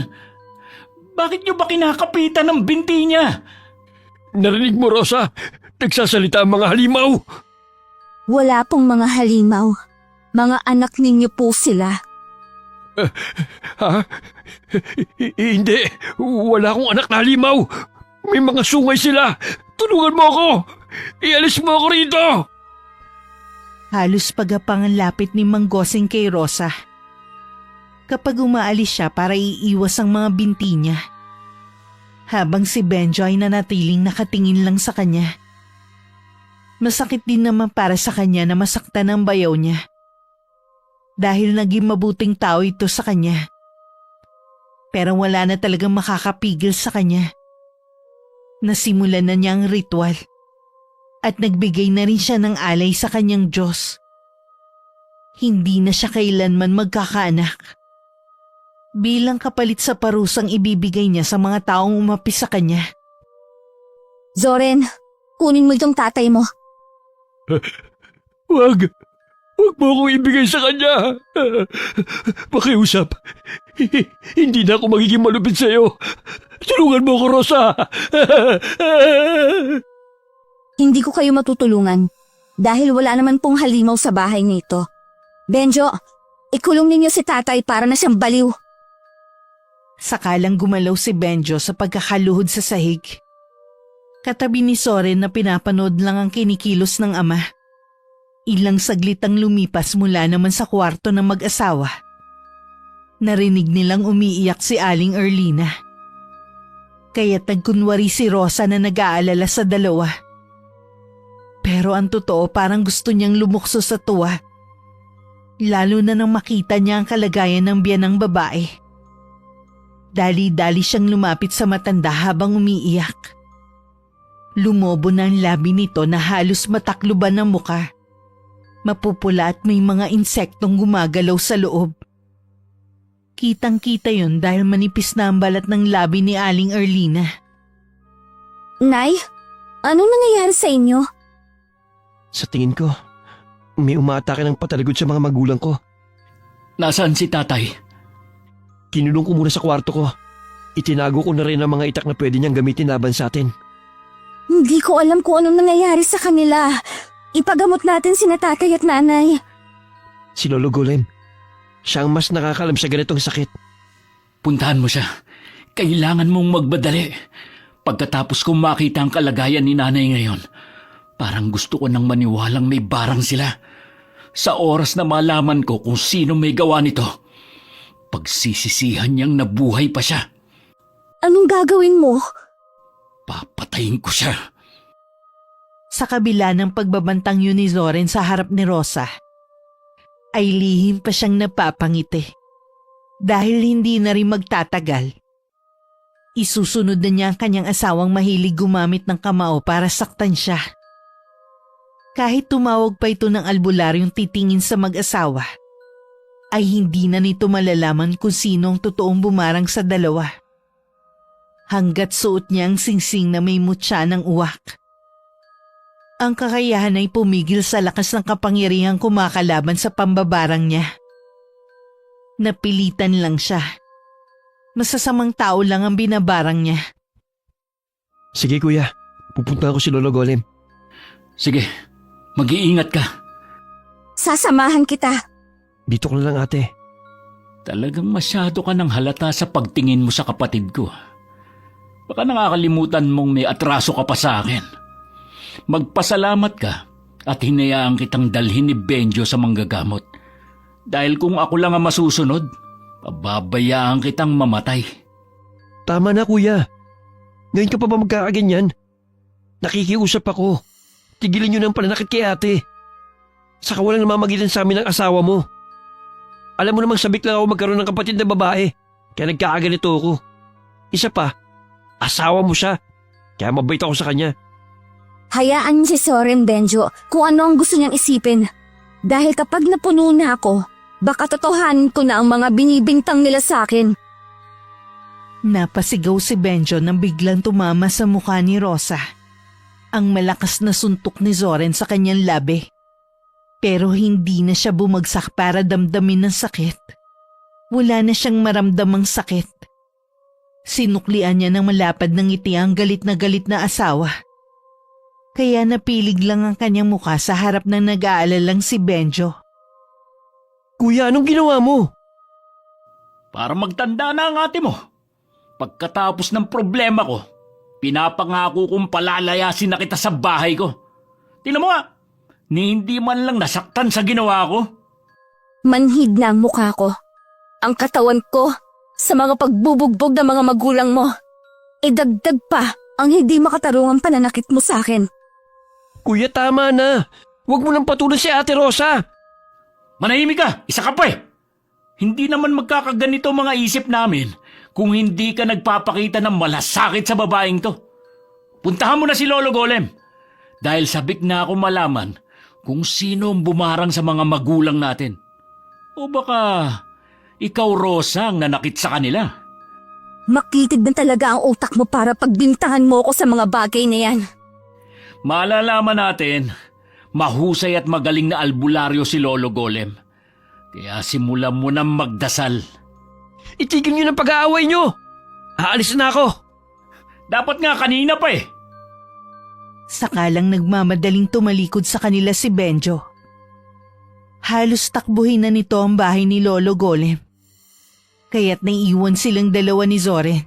Bakit niyo ba kinakapitan ng binti niya? Narinig mo, Rosa? Nagsasalita ang mga halimaw! Wala pong mga halimaw. Mga anak ninyo po sila. Ha? Hindi. Wala akong anak na halimaw. May mga sungay sila. Tulungan mo ako. Ialis mo ako rito. Halos pagapang ang lapit ni Mang Gosing kay Rosa. Kapag umaalis siya para iiwas ang mga binti niya. Habang si Benjo ay nanatiling nakatingin lang sa kanya. Masakit din naman para sa kanya na masaktan ang bayaw niya. Dahil naging mabuting tao ito sa kanya. Pero wala na talagang makakapigil sa kanya. Nasimulan na niya ang ritual. At nagbigay na rin siya ng alay sa kanyang Diyos. Hindi na siya kailanman magkakaanak. Bilang kapalit sa parusang ibibigay niya sa mga taong umapi sa kanya. Zoren, kunin mo itong tatay mo. Wag mo akong ibigay sa kanya. Pakiusap. Hindi na ako magiging malupit sa'yo. Tulungan mo ako, Rosa. Hindi ko kayo matutulungan dahil wala naman pong halimaw sa bahay nito. Benjo, ikulong ninyo si tatay para na siyang baliw. Sakalang gumalaw si Benjo sa pagkakaluhod sa sahig. Katabi ni Soren na pinapanood lang ang kinikilos ng ama. Ilang saglit ang lumipas mula naman sa kwarto ng mag-asawa. Narinig nilang umiiyak si Aling Erlina. Kaya't nagkunwari si Rosa na nag-aalala sa dalawa. Pero ang totoo parang gusto niyang lumukso sa tuwa. Lalo na nang makita niya ang kalagayan ng biyanang babae. Dali-dali siyang lumapit sa matanda habang umiiyak. Lumobo na ang labi nito na halos matakluban ng muka. Mapupula at may mga insektong gumagalaw sa loob. Kitang-kita yun dahil manipis na ang balat ng labi ni Aling Erlina. Nay, anong nangyayari sa inyo? Sa tingin ko, may umaatake ng pataligod sa mga magulang ko. Nasaan si tatay? Kinulong ko muna sa kwarto ko. Itinago ko na rin ang mga itak na pwede niyang gamitin laban sa atin. Hindi ko alam kung anong nangyayari sa kanila. Ipagamot natin sina tatay at nanay. Si Lolo Golem. Siya ang mas nakakalam sa ganitong sakit. Puntahan mo siya. Kailangan mong magbadali. Pagkatapos kong makita ang kalagayan ni nanay ngayon, parang gusto ko nang maniwalang may barang sila. Sa oras na malaman ko kung sino may gawa nito, pagsisisihan niyang nabuhay pa siya. Anong gagawin mo? Papatayin ko siya. Sa kabila ng pagbabantang yun ni Zoren sa harap ni Rosa, ay lihim pa siyang napapangiti. Dahil hindi na rin magtatagal, isusunod na niya ang kanyang asawang mahilig gumamit ng kamao para saktan siya. Kahit tumawag pa ito ng albularyong titingin sa mag-asawa, ay hindi na nito malalaman kung sino ang totoong bumarang sa dalawa. Hanggat suot niya ang singsing na may mutya ng uwak. Ang kakayahan ay pumigil sa lakas ng kapangyarihang kumakalaban sa pambabarang niya. Napilitan lang siya. Masasamang tao lang ang binabarang niya. Sige kuya, pupunta ako si Lolo Golem. Sige, mag-iingat ka. Sasamahan kita. Dito ka na lang ate. Talagang masyado ka ng halata sa pagtingin mo sa kapatid ko. Baka nakakalimutan mong may atraso ka pa sa akin. Magpasalamat ka at hinayaan kitang dalhin ni Benjo sa manggagamot. Dahil kung ako lang ang masusunod, pababayaan kitang mamatay. Tama na kuya. Ngayon ka pa ba magkakaganyan? Nakikiusap ako. Tigilan niyo ng pananakit kay ate. Saka walang namamagitan sa amin ng asawa mo. Alam mo namang sabik lang ako magkaroon ng kapatid na babae. Kaya nagkakaganito ako. Isa pa, asawa mo siya. Kaya mabait ako sa kanya. Hayaan niyo si Zoren, Benjo, kung ano ang gusto niyang isipin. Dahil kapag napuno na ako, baka totohanin ko na ang mga binibintang nila sa akin. Napasigaw si Benjo nang biglang tumama sa mukha ni Rosa. Ang malakas na suntok ni Zoren sa kanyang labi. Pero hindi na siya bumagsak para damdamin ng sakit. Wala na siyang maramdamang sakit. Sinuklian niya ng malapad ng ngiti ang galit na asawa. Kaya napilig lang ang kanyang mukha sa harap ng nag-aalalang si Benjo. Kuya, anong ginawa mo? Para magtanda na ang ate mo. Pagkatapos ng problema ko, pinapangako kong palalayasin na kita sa bahay ko. Tingnan mo nga, ni hindi man lang nasaktan sa ginawa ko. Manhid na ang mukha ko. Ang katawan ko sa mga pagbubugbog ng mga magulang mo. Idagdag pa ang hindi makatarungang pananakit mo sa akin. Kuya, tama na. Huwag mo nang patuloy si Ate Rosa. Manahimik ka, isa ka pa eh. Hindi naman magkakaganito mga isip namin kung hindi ka nagpapakita ng malasakit sa babaeng to. Puntahan mo na si Lolo Golem. Dahil sabik na ako malaman kung sino ang bumarang sa mga magulang natin. O baka ikaw, Rosa, ang nanakit sa kanila. Makitid na talaga ang utak mo para pagbintangan mo ako sa mga bagay na yan. Malalaman natin, mahusay at magaling na albularyo si Lolo Golem. Kaya simulan mo nang magdasal. Itigil niyo ng pag-aaway niyo. Aalis na ako. Dapat nga kanina pa eh. Sakalang nagmamadaling tumalikod sa kanila si Benjo. Halos takbuhin na nito ang bahay ni Lolo Golem. Kaya't naiiwan silang dalawa ni Zoren.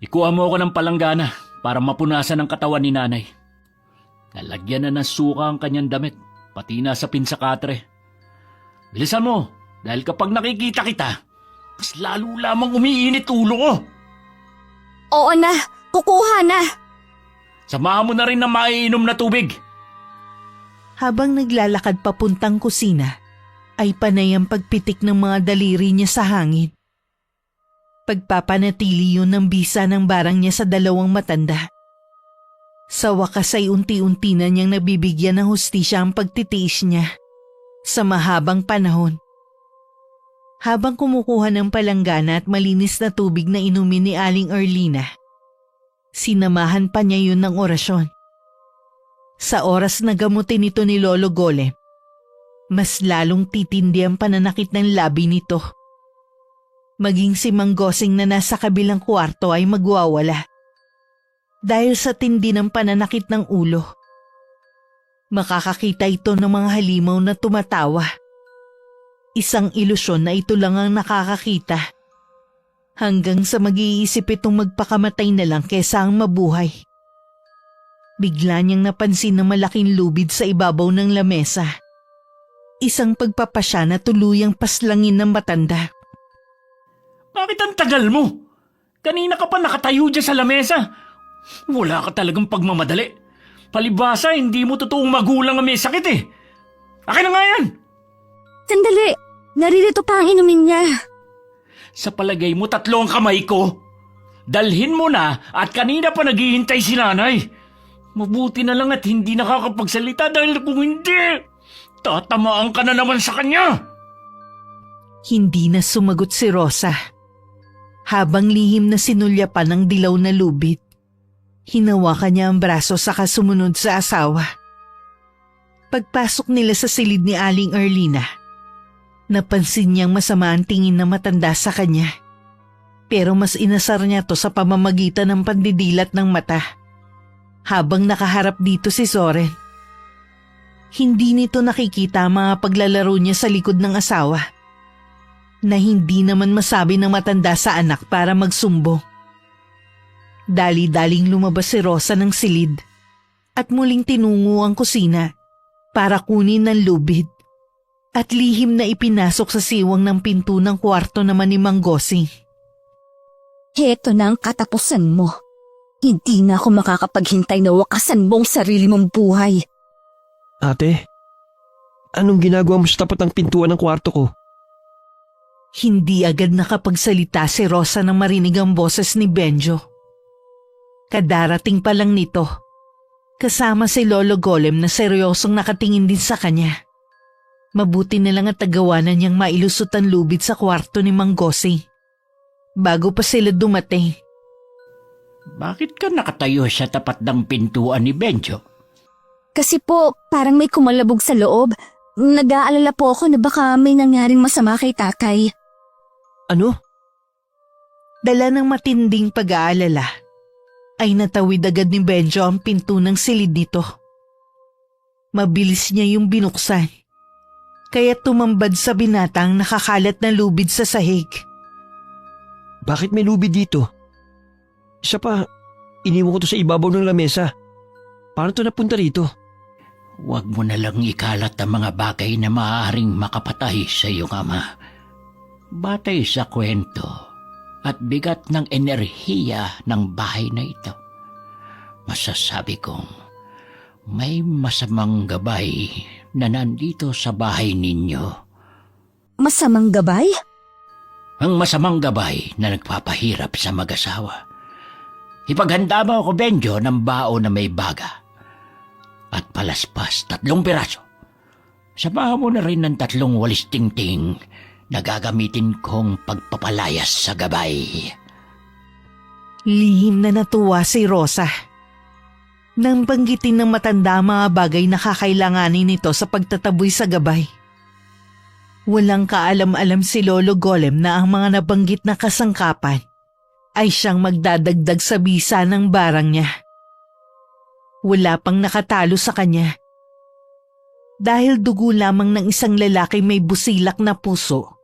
Ikuha mo ako ng palanggana para mapunasan ang katawan ni nanay. Nalagyan na ng suka ang kanyang damit, pati na sa pinsakatre. Bilisan mo, dahil kapag nakikita kita, mas lalo lamang umiinit ulo ko. Oo na, kukuha na. Samahan mo na rin ng maiinom na tubig. Habang naglalakad papuntang kusina, ay panay ang pagpitik ng mga daliri niya sa hangin. Pagpapanatili yun ng bisa ng barang niya sa dalawang matanda. Sa wakas ay unti-unti na niyang nabibigyan ng hustisya ang pagtitiis niya sa mahabang panahon. Habang kumukuha ng palanggana at malinis na tubig na inumin ni Aling Erlina, sinamahan pa niya yun ng orasyon. Sa oras na gamutin ito ni Lolo Golem, mas lalong titindi ang pananakit ng labi nito. Maging si Mang Gosing na nasa kabilang kwarto ay magwawala. Dahil sa tindi ng pananakit ng ulo, makakakita ito ng mga halimaw na tumatawa. Isang ilusyon na ito lang ang nakakakita. Hanggang sa mag-iisip itong magpakamatay na lang kesa ang mabuhay. Bigla niyang napansin na malaking lubid sa ibabaw ng lamesa. Isang pagpapasya na tuluyang paslangin ng matanda. Bakit ang tagal mo? Kanina ka pa nakatayo dyan sa lamesa. Wala ka talagang pagmamadali. Palibasa, hindi mo totoong magulang ang may sakit eh. Akin na nga yan! Sandali, naririto pa ang inumin niya. Sa palagay mo, 3 ang kamay ko. Dalhin mo na at kanina pa naghihintay si nanay. Mabuti na lang at hindi nakakapagsalita dahil kung hindi, tatamaan ka na naman sa kanya. Hindi na sumagot si Rosa. Habang lihim na sinulyapan ng dilaw na lubid, hinawakan niya ang braso saka sumunod sa asawa. Pagpasok nila sa silid ni Aling Erlina, napansin niyang masama ang tingin na matanda sa kanya. Pero mas inasar niya to sa pamamagitan ng pandidilat ng mata. Habang nakaharap dito si Soren, hindi nito nakikita ang mga paglalaro niya sa likod ng asawa, na hindi naman masabi ng matanda sa anak para magsumbong. Dali-daling lumabas si Rosa ng silid at muling tinungo ang kusina para kunin ng lubid at lihim na ipinasok sa siwang ng pinto ng kwarto naman ni Mang Gosing. Heto na ang katapusan mo. Hindi na ako makakapaghintay na wakasan mong sarili mong buhay. Ate, anong ginagawa mo sa tapat ng pintuan ng kwarto ko? Hindi agad nakapagsalita si Rosa nang marinig ang boses ni Benjo. Kadarating pa lang nito, kasama si Lolo Golem na seryosong nakatingin din sa kanya. Mabuti na lang at tagawanan niyang mailusot ang lubid sa kwarto ni Mang Gosing bago pa sila dumating. Bakit ka nakatayo sa tapat ng pintuan ni Benjo? Kasi po, parang may kumalabog sa loob. Nag-aalala po ako na baka may nangyaring masama kay Takay. Ano? Dala ng matinding pag-aalala, ay natawid agad ni Benjo ang pinto ng silid nito. Mabilis niya yung binuksan, kaya tumambad sa binatang nakakalat na lubid sa sahig. Bakit may lubid dito? Isa pa, iniwan ko to sa ibabaw ng lamesa. Paano to napunta rito? Huwag mo na lang ikalat ang mga bagay na maaaring makapatay sa iyong ama. Batay sa kwento at bigat ng enerhiya ng bahay na ito, masasabi kong may masamang gabay na nandito sa bahay ninyo. Masamang gabay? Ang masamang gabay na nagpapahirap sa mag-asawa. Ipaghanda mo ako, Benjo, ng bao na may baga at palaspas 3 piraso. Samahan mo na rin ng 3 walis tingting na gagamitin kong pagpapalayas sa gabay. Lihim na natuwa si Rosa nang banggitin ng matanda ang mga bagay na kakailanganin nito sa pagtataboy sa gabay. Walang kaalam-alam si Lolo Golem na ang mga nabanggit na kasangkapan ay siyang magdadagdag sa bisa ng barang niya. Wala pang nakatalo sa kanya. Dahil dugo lamang ng isang lalaki may busilak na puso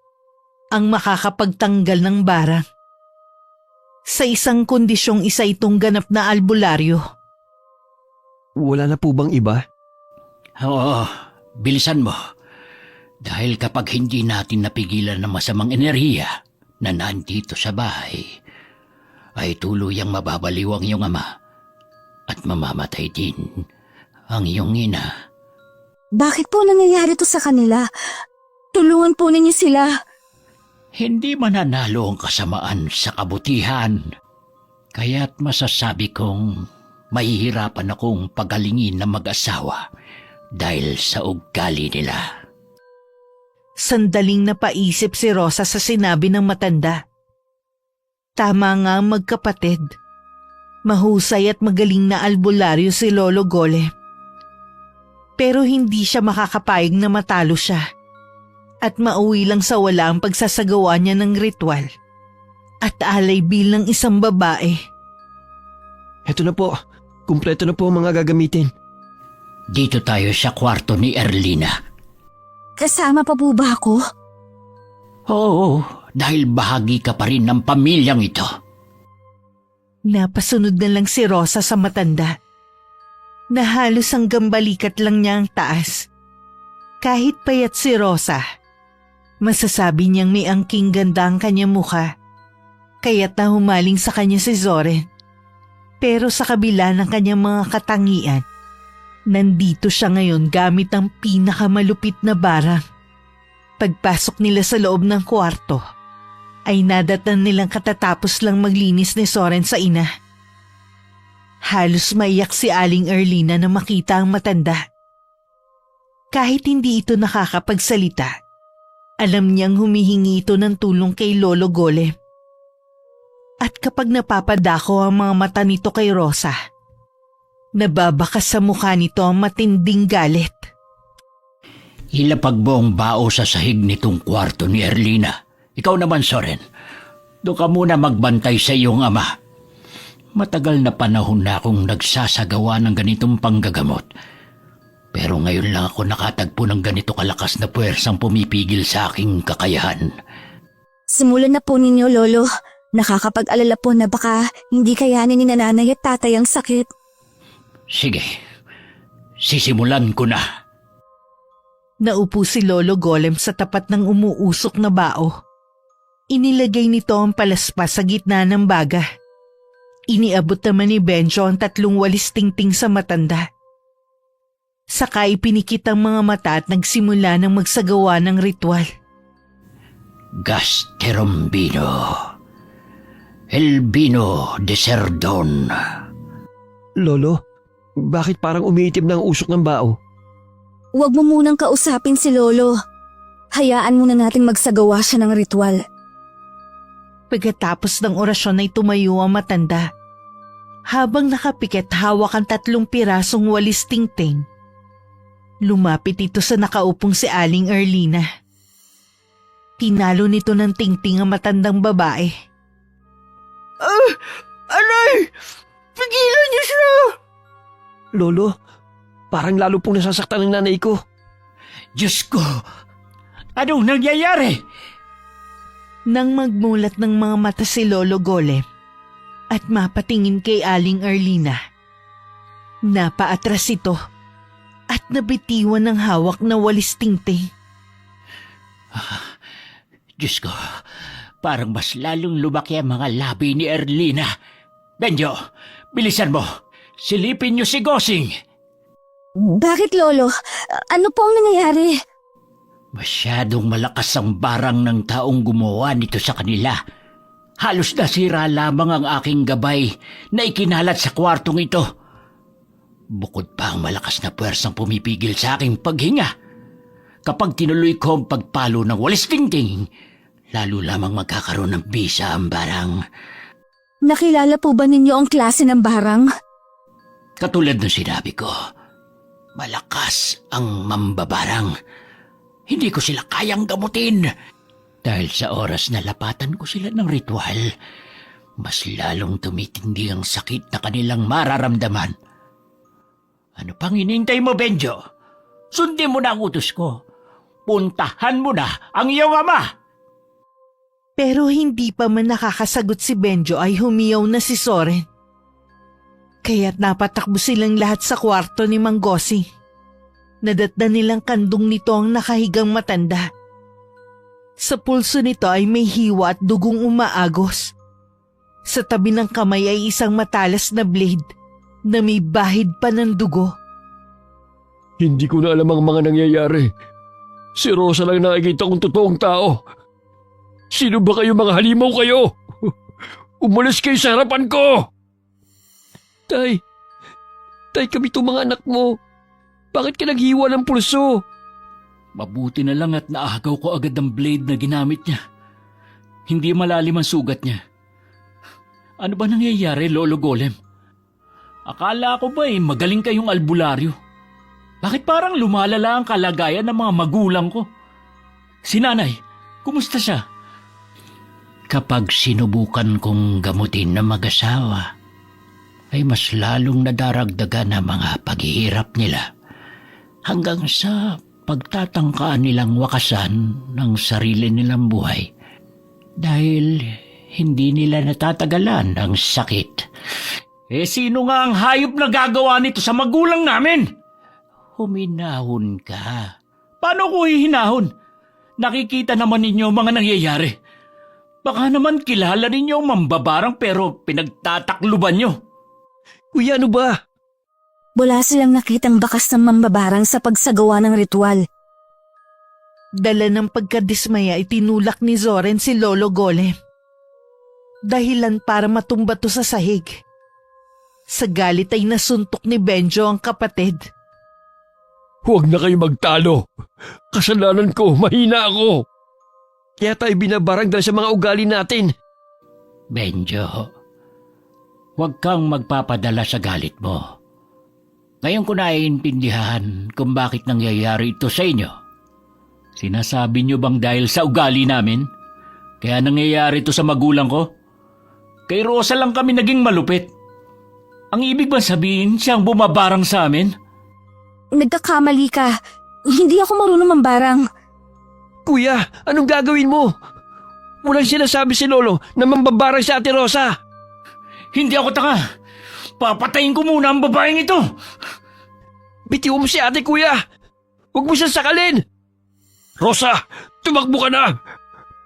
ang makakapagtanggal ng barang. Sa isang kondisyong isa itong ganap na albularyo. Wala na po bang iba? Oo, bilisan mo. Dahil kapag hindi natin napigilan ng masamang enerhiya na nandito sa bahay, ay tuluyang mababaliw ang iyong ama at mamamatay din ang iyong ina. Bakit po nangyayari to sa kanila? Tulungan po ninyo sila. Hindi mananalo ang kasamaan sa kabutihan. Kaya't masasabi kong mahihirapan akong pagalingin ng mag-asawa dahil sa ugali nila. Sandaling napaisip si Rosa sa sinabi ng matanda. Tama nga ang magkapatid. Mahusay at magaling na albularyo si Lolo Golem. Pero hindi siya makakapayag na matalo siya at mauwi lang sa wala ang pagsasagawa niya ng ritual at alay bilang isang babae. Heto na po, kumpleto na po ang mga gagamitin. Dito tayo sa kwarto ni Erlina. Kasama pa po ba ako? Oo, dahil bahagi ka pa rin ng pamilyang ito. Napasunod na lang si Rosa sa matanda na halos hanggang balikat lang niya ang taas. Kahit payat si Rosa, masasabi niyang may angking ganda ang kanyang mukha kaya't nahumaling sa kanya si Zoren. Pero sa kabila ng kanyang mga katangian, nandito siya ngayon gamit ang pinakamalupit na barang. Pagpasok nila sa loob ng kwarto, ay nadatnan nilang katatapos lang maglinis ni Zoren sa ina. Halos maiyak si Aling Erlina na makita ang matanda. Kahit hindi ito nakakapagsalita, alam niyang humihingi ito ng tulong kay Lolo Golem. At kapag napapadako ang mga mata nito kay Rosa, nababakas sa mukha nito ang matinding galit. Ilapag mo ang bao sa sahig nitong kwarto ni Erlina. Ikaw naman, Zoren. Doon ka muna magbantay sa iyong ama. Matagal na panahon na akong nagsasagawa ng ganitong panggagamot. Pero ngayon lang ako nakatagpo ng ganito kalakas na puwersang pumipigil sa aking kakayahan. Simulan na po ninyo, Lolo. Nakakapag-alala po na baka hindi kayanin ni nanay at tatay ang sakit. Sige, sisimulan ko na. Naupo si Lolo Golem sa tapat ng umuusok na bao. Inilagay nito ang palaspas sa gitna ng baga. Iniabot naman ni Benjo ang 3 walis tingting sa matanda. Saka ipinikit ang mga mata at nagsimula ng magsagawa ng ritual. Gasterombino. Elbino de Cerdon. Lolo, bakit parang umiitim na ang usok ng bao? Huwag mo munang kausapin si Lolo. Hayaan muna nating magsagawa siya ng ritual. Pagkatapos ng orasyon ay tumayo ang matanda. Habang nakapikit hawak ang 3 pirasong walis tingting. Lumapit ito sa nakaupong si Aling Erlina. Tinalo nito ng tingting ang matandang babae. Anay! Pigilan niyo siya! Lolo, parang lalo pong nasasaktan ng nanay ko. Diyos ko! Anong nangyayari? Nang magmulat ng mga mata si Lolo Golem at mapatingin kay Aling Erlina, napaatras ito at nabitiwan ng hawak na walis tingting. Diyos ko, parang mas lalong lumaki ang mga labi ni Erlina. Benjo, bilisan mo. Silipin niyo si Gosing. Bakit, Lolo? Ano po ang nangyayari? Masyadong malakas ang barang ng taong gumawa nito sa kanila. Halos nasira lamang ang aking gabay na ikinalat sa kwartong ito. Bukod pa ang malakas na puwersang pumipigil sa aking paghinga. Kapag tinuloy ko ang pagpalo ng walis tingting, lalo lamang magkakaroon ng bisa ang barang. Nakilala po ba ninyo ang klase ng barang? Katulad ng sinabi ko, malakas ang mambabarang. Hindi ko sila kayang gamutin. Dahil sa oras na lapatan ko sila ng ritual, mas lalong tumitindi ang sakit na kanilang mararamdaman. Ano pang hinihintay mo, Benjo? Sundin mo na ang utos ko. Puntahan mo na ang iyong ama. Pero hindi pa man nakakasagot si Benjo ay humiyaw na si Zoren. Kaya't napatakbo silang lahat sa kwarto ni Mang Gosing. Nadatnan nilang kandong nito ang nakahigang matanda. Sa pulso nito ay may hiwa at dugong umaagos. Sa tabi ng kamay ay isang matalas na blade na may bahid pa ng dugo. Hindi ko na alam ang mga nangyayari. Si Rosa lang nakikita kong totoong tao. Sino ba kayo, mga halimaw kayo? Umalis kayo sa harapan ko! Tay, kami itong mga anak mo. Bakit ka naghiwa ng pulso? Mabuti na lang at naagaw ko agad ang blade na ginamit niya. Hindi malalim ang sugat niya. Ano ba nangyayari, Lolo Golem? Akala ko ba magaling kayong albularyo? Bakit parang lumalala ang kalagayan ng mga magulang ko? Si nanay, kumusta siya? Kapag sinubukan kong gamutin na mag-asawa, ay mas lalong nadaragdagan ang mga paghihirap nila hanggang sa pagtatangkaan nilang wakasan ng sarili nilang buhay dahil hindi nila natatagalan ang sakit. Sino nga ang hayop na gagawa nito sa magulang namin? Huminahon ka. Paano ko hihinahon? Nakikita naman ninyo mga nangyayari. Baka naman kilala ninyo ang mambabarang pero pinagtatakluban nyo. Kuya, ano ba? Wala silang nakitang bakas ng mambabarang sa pagsagawa ng ritual. Dala ng pagkadismaya itinulak ni Zoren si Lolo Golem. Dahilan para matumba to sa sahig. Sa galit ay nasuntok ni Benjo ang kapatid. Huwag na kayo magtalo. Kasalanan ko, mahina ako. Kaya tayo binabarang dahil sa mga ugali natin. Benjo, huwag kang magpapadala sa galit mo. Ngayon ko naiintindihan kung bakit nangyayari ito sa inyo. Sinasabi niyo bang dahil sa ugali namin? Kaya nangyayari ito sa magulang ko? Kay Rosa lang kami naging malupit. Ang ibig ba sabihin siyang bumabarang sa amin? Nagkakamali ka. Hindi ako marunong mambarang. Kuya, anong gagawin mo? Walang sinasabi si Lolo na mambabarang si Ate Rosa. Hindi ako tanga. Papatayin ko muna ang babaeng ito. Bitiwan mo si ate, kuya. Huwag mo siyang sakalin. Rosa, tumakbo ka na.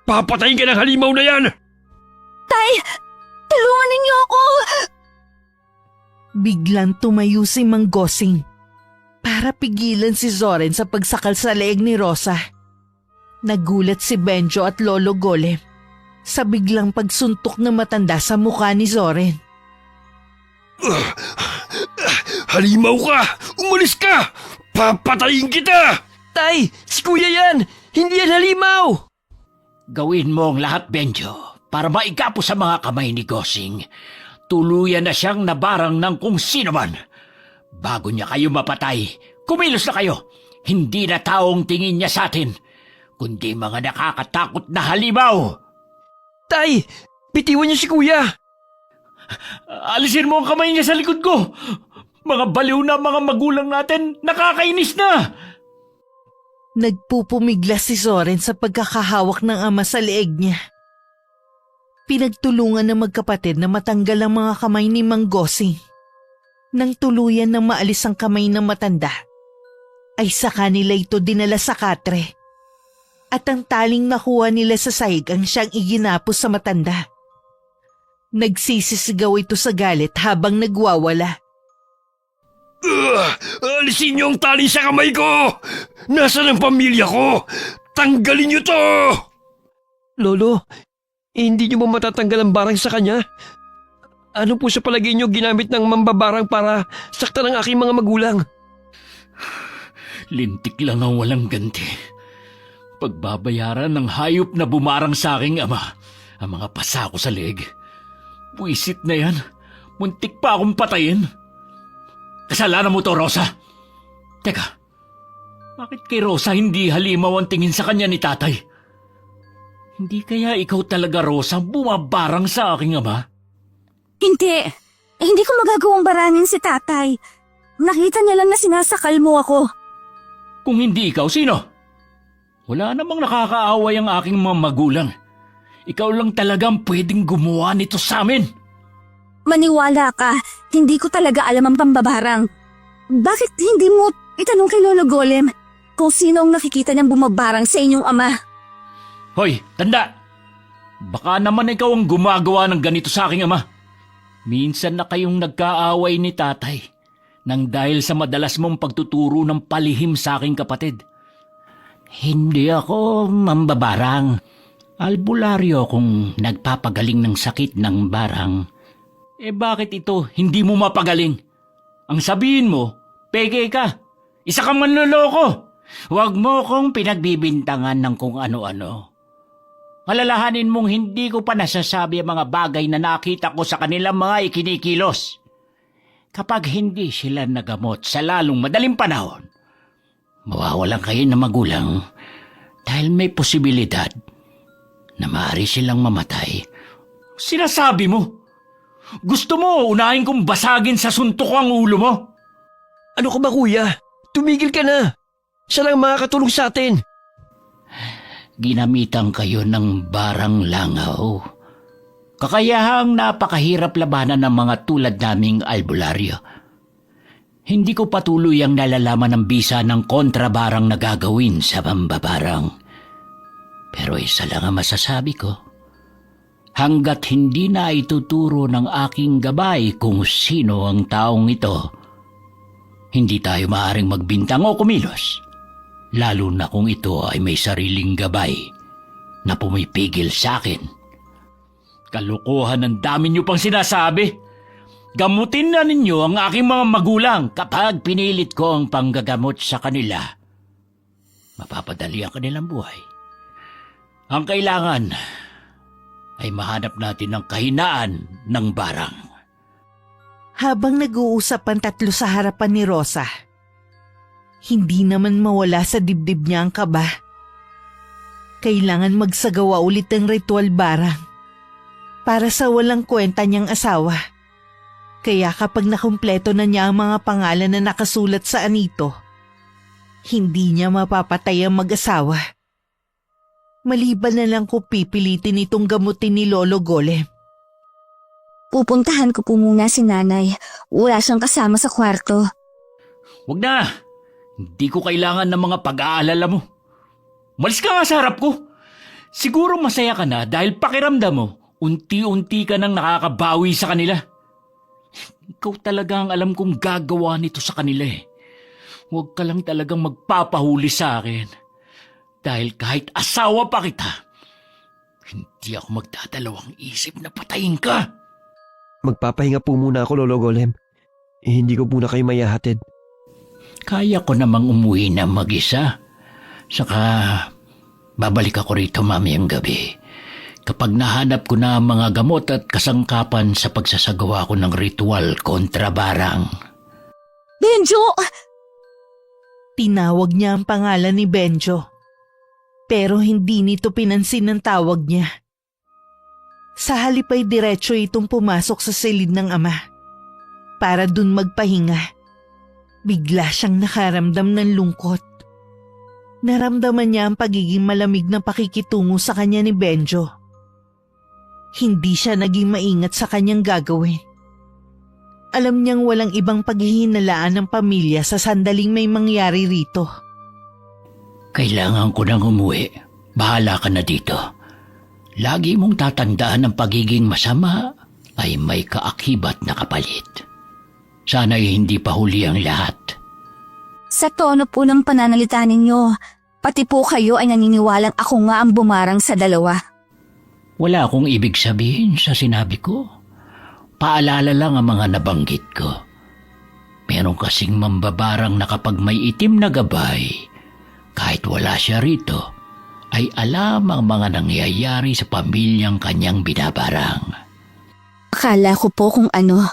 Papatayin ka ng halimaw na yan. Tay, tulungan ninyo ako! Biglang tumayo si Mang Gosing para pigilan si Zoren sa pagsakal sa leeg ni Rosa. Nagulat si Benjo at Lolo Golem sa biglang pagsuntok na matanda sa mukha ni Zoren. Halimaw ka! Umalis ka! Papatayin kita! Tay, si kuya yan! Hindi yan halimaw! Gawin mo ang lahat, Benjo, para maigapo sa mga kamay ni Gosing. Tuluyan na siyang nabarang ng kung sino man. Bago niya kayo mapatay, kumilos na kayo. Hindi na taong tingin niya sa atin, kundi mga nakakatakot na halimaw. Tay, bitiwan niyo si kuya! Alisin mo ang kamay niya sa likod ko! Mga baliw na mga magulang natin, nakakainis na! Nagpupumiglas si Zoren sa pagkakahawak ng ama sa leeg niya. Pinagtulungan ng magkapatid na matanggal ang mga kamay ni Mang Gosing. Nang tuluyan na maalis ang kamay ng matanda, ay sa kanila ito dinala sa katre. At ang taling nakuha nila sa sahig ang siyang iginapos sa matanda. Nagsisisigaw ito sa galit habang nagwawala. Alisin niyo ang tali sa kamay ko! Nasaan ang pamilya ko? Tanggalin niyo to! Lolo, hindi niyo ba matatanggal ang barang sa kanya? Ano po sa palagay niyo ginamit ng mambabarang para saktan ang aking mga magulang? Lintik lang ang walang ganti. Pagbabayaran ng hayop na bumarang sa aking ama ang mga pasa ko sa leeg. Buisit na yan. Muntik pa akong patayin. Kasalanan mo to, Rosa. Teka, bakit kay Rosa hindi halimaw ang tingin sa kanya ni tatay? Hindi kaya ikaw talaga, Rosa, bumabarang sa aking ama? Hindi. Hindi ko magagawang barangin si tatay. Nakita niya lang na sinasakal mo ako. Kung hindi ikaw, sino? Wala namang nakakaaway ang aking mga magulang. Ikaw lang talagang pwedeng gumawa nito sa amin. Maniwala ka, hindi ko talaga alam ang pambabarang. Bakit hindi mo itanong kay Lolo Golem kung sino ang nakikita niyang bumabarang sa inyong ama? Hoy, tanda! Baka naman ikaw ang gumagawa ng ganito sa aking ama. Minsan na kayong nagkaaway ni tatay nang dahil sa madalas mong pagtuturo ng palihim sa aking kapatid. Hindi ako mambabarang. Albularyo kung nagpapagaling ng sakit ng barang. Bakit ito hindi mo mapagaling? Ang sabihin mo, peke ka. Isa kang manloloko. Huwag mo kong pinagbibintangan ng kung ano-ano. Alalahanin mong hindi ko pa nasasabi ang mga bagay na nakita ko sa kanilang mga ikinikilos. Kapag hindi sila nagamot sa lalong madaling panahon, mawawalan kayo ng magulang dahil may posibilidad na maaari silang mamatay. Sinasabi mo? Gusto mo unahin kong basagin sa suntok ang ulo mo? Ano ka ba, kuya? Tumigil ka na. Siya lang makakatulong sa atin. Ginamitan kayo ng barang langaw. Kakayahang napakahirap labanan ng mga tulad naming albularyo. Hindi ko patuloy ang nalalaman ng bisa ng kontrabarang na gagawin sa mambabarang. Pero isa lang ang masasabi ko. hanggat hindi na ituturo ng aking gabay kung sino ang taong ito, hindi tayo maaaring magbintang o kumilos, lalo na kung ito ay may sariling gabay na pumipigil sa akin. Kalokohan, ang dami niyo pang sinasabi. Gamutin na ninyo ang aking mga magulang kapag pinilit ko ang panggagamot sa kanila. Mapapadali ang kanilang buhay. Ang kailangan ay mahanap natin ang kahinaan ng barang. Habang nag-uusap ang tatlo sa harapan ni Rosa, hindi naman mawala sa dibdib niya ang kaba. Kailangan magsagawa ulit ng ritual barang para sa walang kwenta niyang asawa. Kaya kapag nakumpleto na niya ang mga pangalan na nakasulat sa anito, hindi niya mapapatay ang mag-asawa. Maliban na lang kung pipilitin itong gamutin ni Lolo Golem. Pupuntahan ko po muna si nanay. Wala siyang kasama sa kwarto. Huwag na! Hindi ko kailangan ng mga pag-aalala mo. Malis ka nga sa harap ko. Siguro masaya ka na dahil pakiramdam mo, unti-unti ka nang nakakabawi sa kanila. Ikaw talaga ang alam kong gagawa nito sa kanila eh. Huwag ka lang talagang magpapahuli sa akin. Dahil kahit asawa pa kita, hindi ako magdadalawang isip na patayin ka. Magpapahinga po muna ako, Lolo Golem. Hindi ko muna kayo mayahatid. Kaya ko namang umuwi na mag-isa. Saka babalik ako rito mamayang gabi. Kapag nahanap ko na ang mga gamot at kasangkapan sa pagsasagawa ko ng ritual kontra barang. Benjo! Tinawag niya ang pangalan ni Benjo. Pero hindi nito pinansin ang tawag niya. Sa halip ay diretso itong pumasok sa silid ng ama. Para dun magpahinga. Bigla siyang nakaramdam ng lungkot. Naramdaman niya ang pagiging malamig na pakikitungo sa kanya ni Benjo. Hindi siya naging maingat sa kanyang gagawin. Alam niyang walang ibang paghihinalaan ng pamilya sa sandaling may mangyari rito. Kailangan ko nang umuwi. Bahala ka na dito. Lagi mong tatandaan ang pagiging masama ay may kaakibat na kapalit. Sana'y hindi pa huli ang lahat. Sa tono po ng pananalita ninyo, pati po kayo ay naniniwalang ako nga ang bumarang sa dalawa. Wala akong ibig sabihin sa sinabi ko. Paalala lang ang mga nabanggit ko. Meron kasing mambabarang na kapag may itim na gabay, kahit wala siya rito, ay alam ang mga nangyayari sa pamilyang kanyang binabarang. Akala ko po kung ano.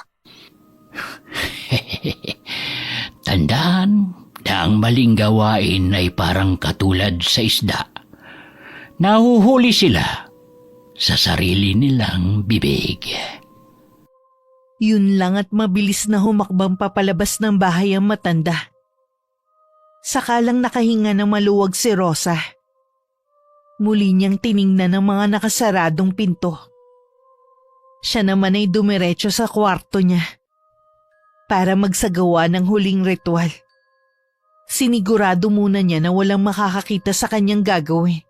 Tandaan na ang maling gawain ay parang katulad sa isda. Nahuhuli sila sa sarili nilang bibig. Yun lang at mabilis na humakbang papalabas ng bahay ang matanda. Sakalang nakahinga ng maluwag si Rosa. Muli niyang tiningnan ang mga nakasaradong pinto. Siya naman ay dumiretso sa kwarto niya para magsagawa ng huling ritual. Sinigurado muna niya na walang makakakita sa kanyang gagawin.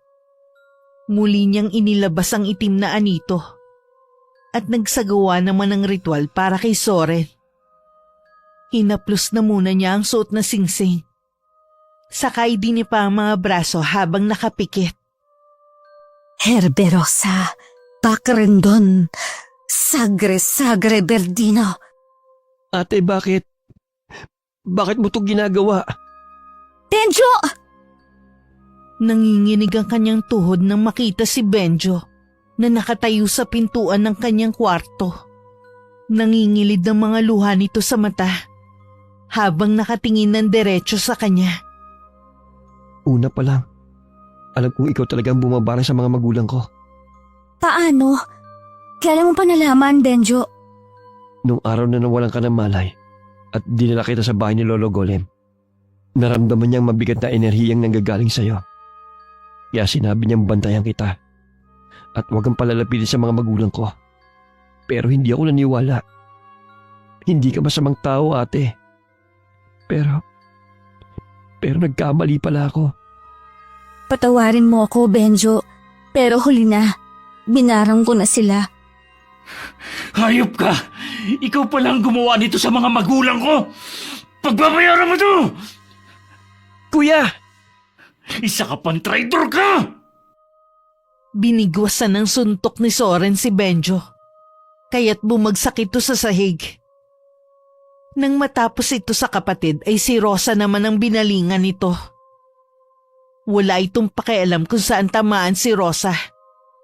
Muli niyang inilabas ang itim na anito at nagsagawa naman ng ritual para kay Soren. Hinaplos na muna niya ang suot na singsing. Sakay din pa ang mga braso habang nakapikit. Herberosa, Pakrendon, Sagre Berdino. Ate, bakit? Bakit mo ito ginagawa? Benjo! Nanginginig ang kanyang tuhod nang makita si Benjo na nakatayo sa pintuan ng kanyang kwarto. Nangingilid ang mga luha nito sa mata habang nakatingin ng diretso sa kanya. Una pa lang, alam kong ikaw talagang bumabarang sa mga magulang ko. Paano? Kailan mo pa nalaman, Benjo? Nung araw na nawalan ka ng malay at dinala kita sa bahay ni Lolo Golem, naramdaman niyang mabigat na enerhiyang nanggagaling sa'yo. Kaya sinabi niyang bantayan kita at huwag kang palalapitin sa mga magulang ko. Pero hindi ako naniwala. Hindi ka masamang tao, ate. Pero nagkamali pala ako. Patawarin mo ako, Benjo. Pero huli na. binarang ko na sila. Hayop ka! Ikaw palang gumawa nito sa mga magulang ko! Pagbabayaran mo to! Kuya! Isa ka pang traitor ka! Binigwasan ng suntok ni Soren si Benjo, kaya't bumagsak ito sa sahig. Nang matapos ito sa kapatid ay si Rosa naman ang binalingan nito. Wala itong pakialam kung saan tamaan si Rosa.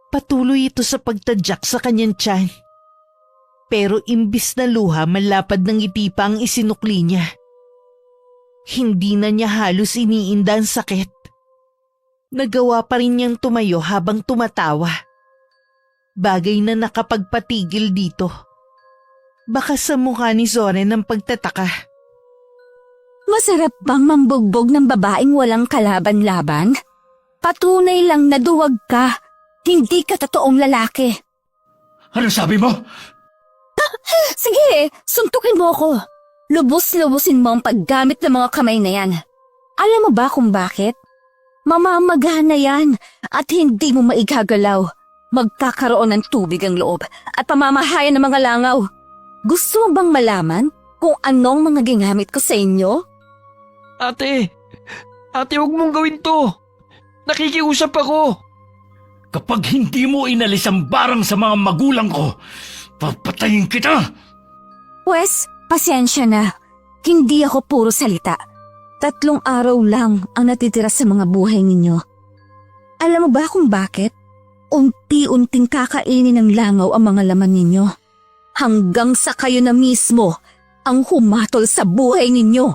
Patuloy ito sa pagtadyak sa kanyang tiyan. Pero imbis na luha, malapad ng ngiti pa ang isinukli niya. Hindi na niya halos iniinda ang sakit. Nagawa pa rin niyang tumayo habang tumatawa. Bagay na nakapagpatigil dito. Baka sa mukha ni Soren ang pagtataka. Masarap bang mambugbog ng babaeng walang kalaban-laban? Patunay lang na duwag ka. Hindi ka totoong lalaki. Ano sabi mo? Sige, suntukin mo ako. Lubos-lubusin mo ang paggamit ng mga kamay na yan. Alam mo ba kung bakit? Mamamagana yan at hindi mo maigagalaw. Magkakaroon ng tubig ang loob at pamamahayan ng mga langaw. Gusto mo bang malaman kung anong mga ginamit ko sa inyo? Ate! Ate, huwag mong gawin to! Nakikiusap ako! Kapag hindi mo inalis ang barang sa mga magulang ko, papatayin kita! Pwes, pasensya na. Hindi ako puro salita. 3 araw lang ang natitira sa mga buhay ninyo. Alam mo ba kung bakit? Unti-unting kakainin ng langaw ang mga laman ninyo. Hanggang sa kayo na mismo ang humatol sa buhay ninyo.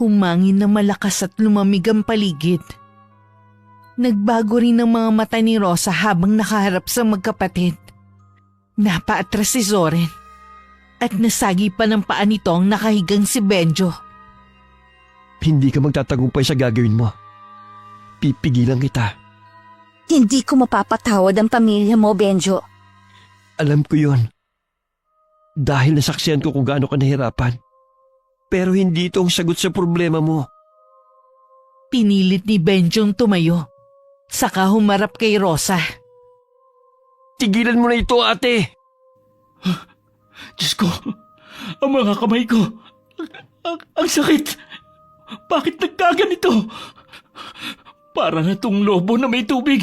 Humangin na malakas at lumamig ang paligid. Nagbago rin ang mga mata ni Rosa habang nakaharap sa magkapatid. Napaatras si Soren at nasagi pa ng paa nito ang nakahigang si Benjo. Hindi ka magtatagumpay sa gagawin mo. Pipigilan kita. Hindi ko mapapatawad ang pamilya mo, Benjo. Alam ko yun. Dahil nasaksihan ko kung gaano ka nahirapan. Pero hindi ito ang sagot sa problema mo. Pinilit ni Benjong tumayo. Saka humarap kay Rosa. Tigilan mo na ito, ate! Diyos ko, ang mga kamay ko, ang sakit. Bakit nagkaganito? Para na tong lobo na may tubig.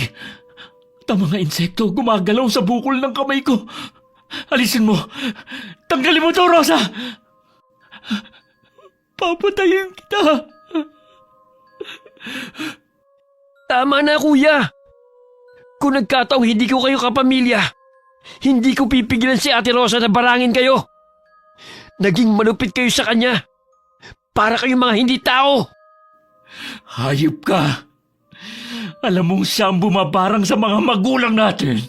At ang mga insekto gumagalaw sa bukol ng kamay ko. Alisin mo. Tanggalin mo to, Rosa. Papatayin kita. Tama na, kuya! Kung nagkataong hindi ko kayo kapamilya, hindi ko pipigilan si Ate Rosa na barangin kayo. Naging malupit kayo sa kanya. Para kayong mga hindi tao. Hayop ka. Alam mong siya ang bumabarang sa mga magulang natin.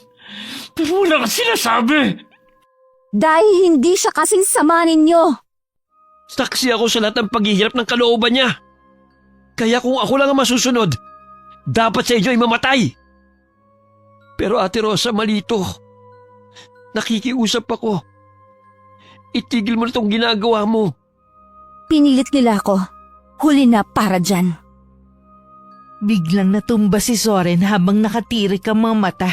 Pero wala kang sinasabi. Dahil hindi siya kasing sama ninyo. Saksi ako sa lahat ng paghihirap ng kalooban niya. Kaya kung ako lang ang masusunod, dapat sa inyo ay mamatay. Pero Ate Rosa, malito. Nakikiusap ako. Itigil mo na itong ginagawa mo. Pinilit nila ako. Huli na para dyan. Biglang natumba si Soren habang nakatirik ang mga mata.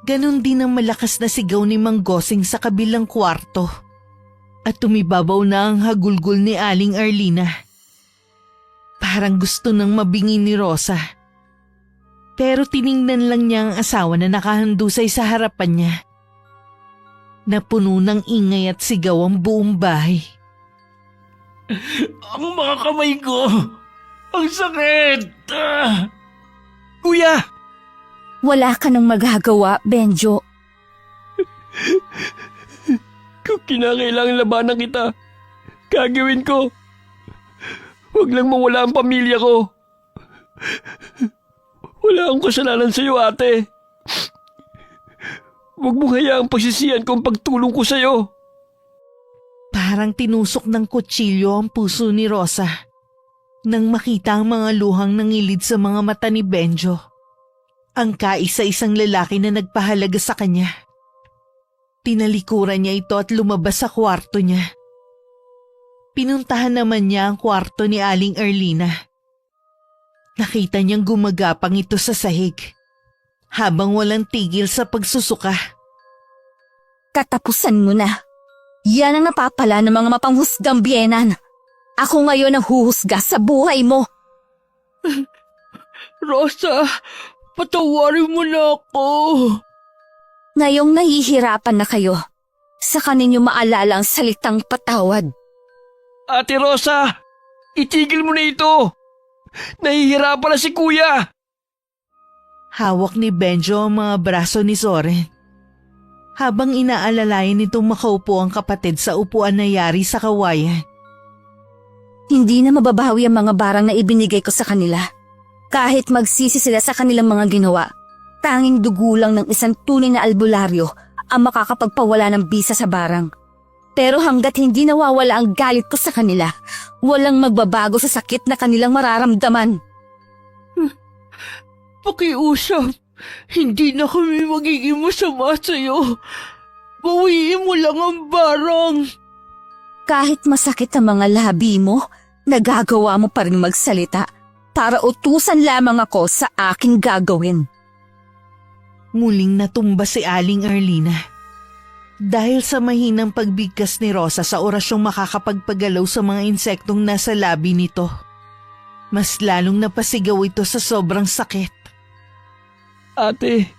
Ganon din ang malakas na sigaw ni Mang Gosing sa kabilang kwarto. At tumibabaw na ang hagulgol ni Aling Arlina. Parang gusto nang mabingi ni Rosa. Pero tiningnan lang niya ang asawa na nakahandusay sa harapan niya. Napuno ng ingay at sigaw ang buong bahay. Ang mga kamay ko. Ang sakit. Kuya! Wala ka nang magagawa, Benjo. Kung kinakailangan labanan kita, gagawin ko. Huwag lang mawala ang pamilya ko. Wala akong kasalanan sa iyo, ate. Huwag mong hayaang pagsisiyan ko ang pagtulong ko sa iyo. Parang tinusok ng kutsilyo ang puso ni Rosa nang makita ang mga luhang nangilid sa mga mata ni Benjo. Ang kaisa-isang lalaki na nagpahalaga sa kanya. Tinalikuran niya ito at lumabas sa kwarto niya. Pinuntahan naman niya ang kwarto ni Aling Arlina. Nakita niyang gumagapang ito sa sahig. habang walang tigil sa pagsusuka. Katapusan mo na. Yan ang napapala ng mga mapanghusgang biyenan. Ako ngayon ang huhusga sa buhay mo. Rosa, patawarin mo na ako. Ngayong nahihirapan na kayo, saka ninyo maalala ang salitang patawad. Ate Rosa, itigil mo na ito. Nahihirapan na si Kuya. Hawak ni Benjo ang mga braso ni Soren. Habang inaalalayan nitong makaupo ang kapatid sa upuan na yari sa kawayan. Hindi na mababawi ang mga barang na ibinigay ko sa kanila. Kahit magsisi sila sa kanilang mga ginawa, tanging dugo lang ng isang tunay na albularyo ang makakapagpawala ng bisa sa barang. Pero hanggat hindi nawawala ang galit ko sa kanila, walang magbabago sa sakit na kanilang mararamdaman. Pakiusap, hindi na kami magiging masama sa'yo. Bawiin mo lang ang barang. Kahit masakit ang mga labi mo, nagagawa mo pa rin magsalita para utusan lamang ako sa aking gagawin. Muling natumba si Aling Arlina. Dahil sa mahinang pagbigkas ni Rosa sa orasyong makakapagpagalaw sa mga insektong nasa labi nito, mas lalong napasigaw ito sa sobrang sakit. Ate,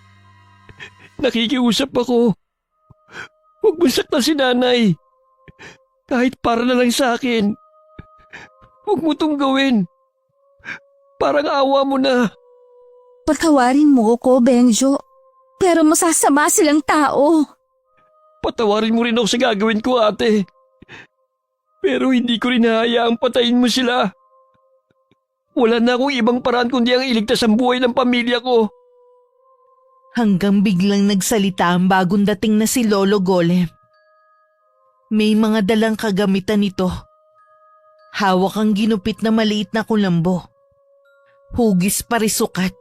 nakikiusap ako. Huwag mo saktan si nanay. Kahit para na lang sa akin. Huwag mo itong gawin. Parang awa mo na. Patawarin mo ko, Benjo. Pero masasama silang tao. Patawarin mo rin ako sa gagawin ko, ate. Pero hindi ko rin hahayaang patayin mo sila. Wala na akong ibang paraan kundi ang iligtas ang buhay ng pamilya ko. Hanggang biglang nagsalita ang bagong dating na si Lolo Golem. May mga dalang kagamitan nito. Hawak ang ginupit na maliit na kulambo. Hugis parisukat.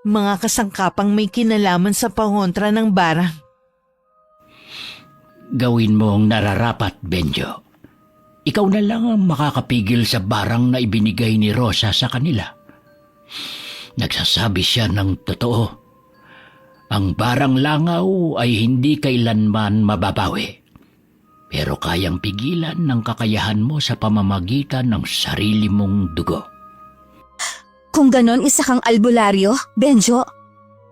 Mga kasangkapang may kinalaman sa pangontra ng barang. Gawin mo ang nararapat, Benjo. Ikaw na lang ang makakapigil sa barang na ibinigay ni Rosa sa kanila. Nagsasabi siya ng totoo. Ang barang langaw ay hindi kailanman mababawi. Pero kayang pigilan ng kakayahan mo sa pamamagitan ng sarili mong dugo. Kung ganon isa kang albularyo, Benjo,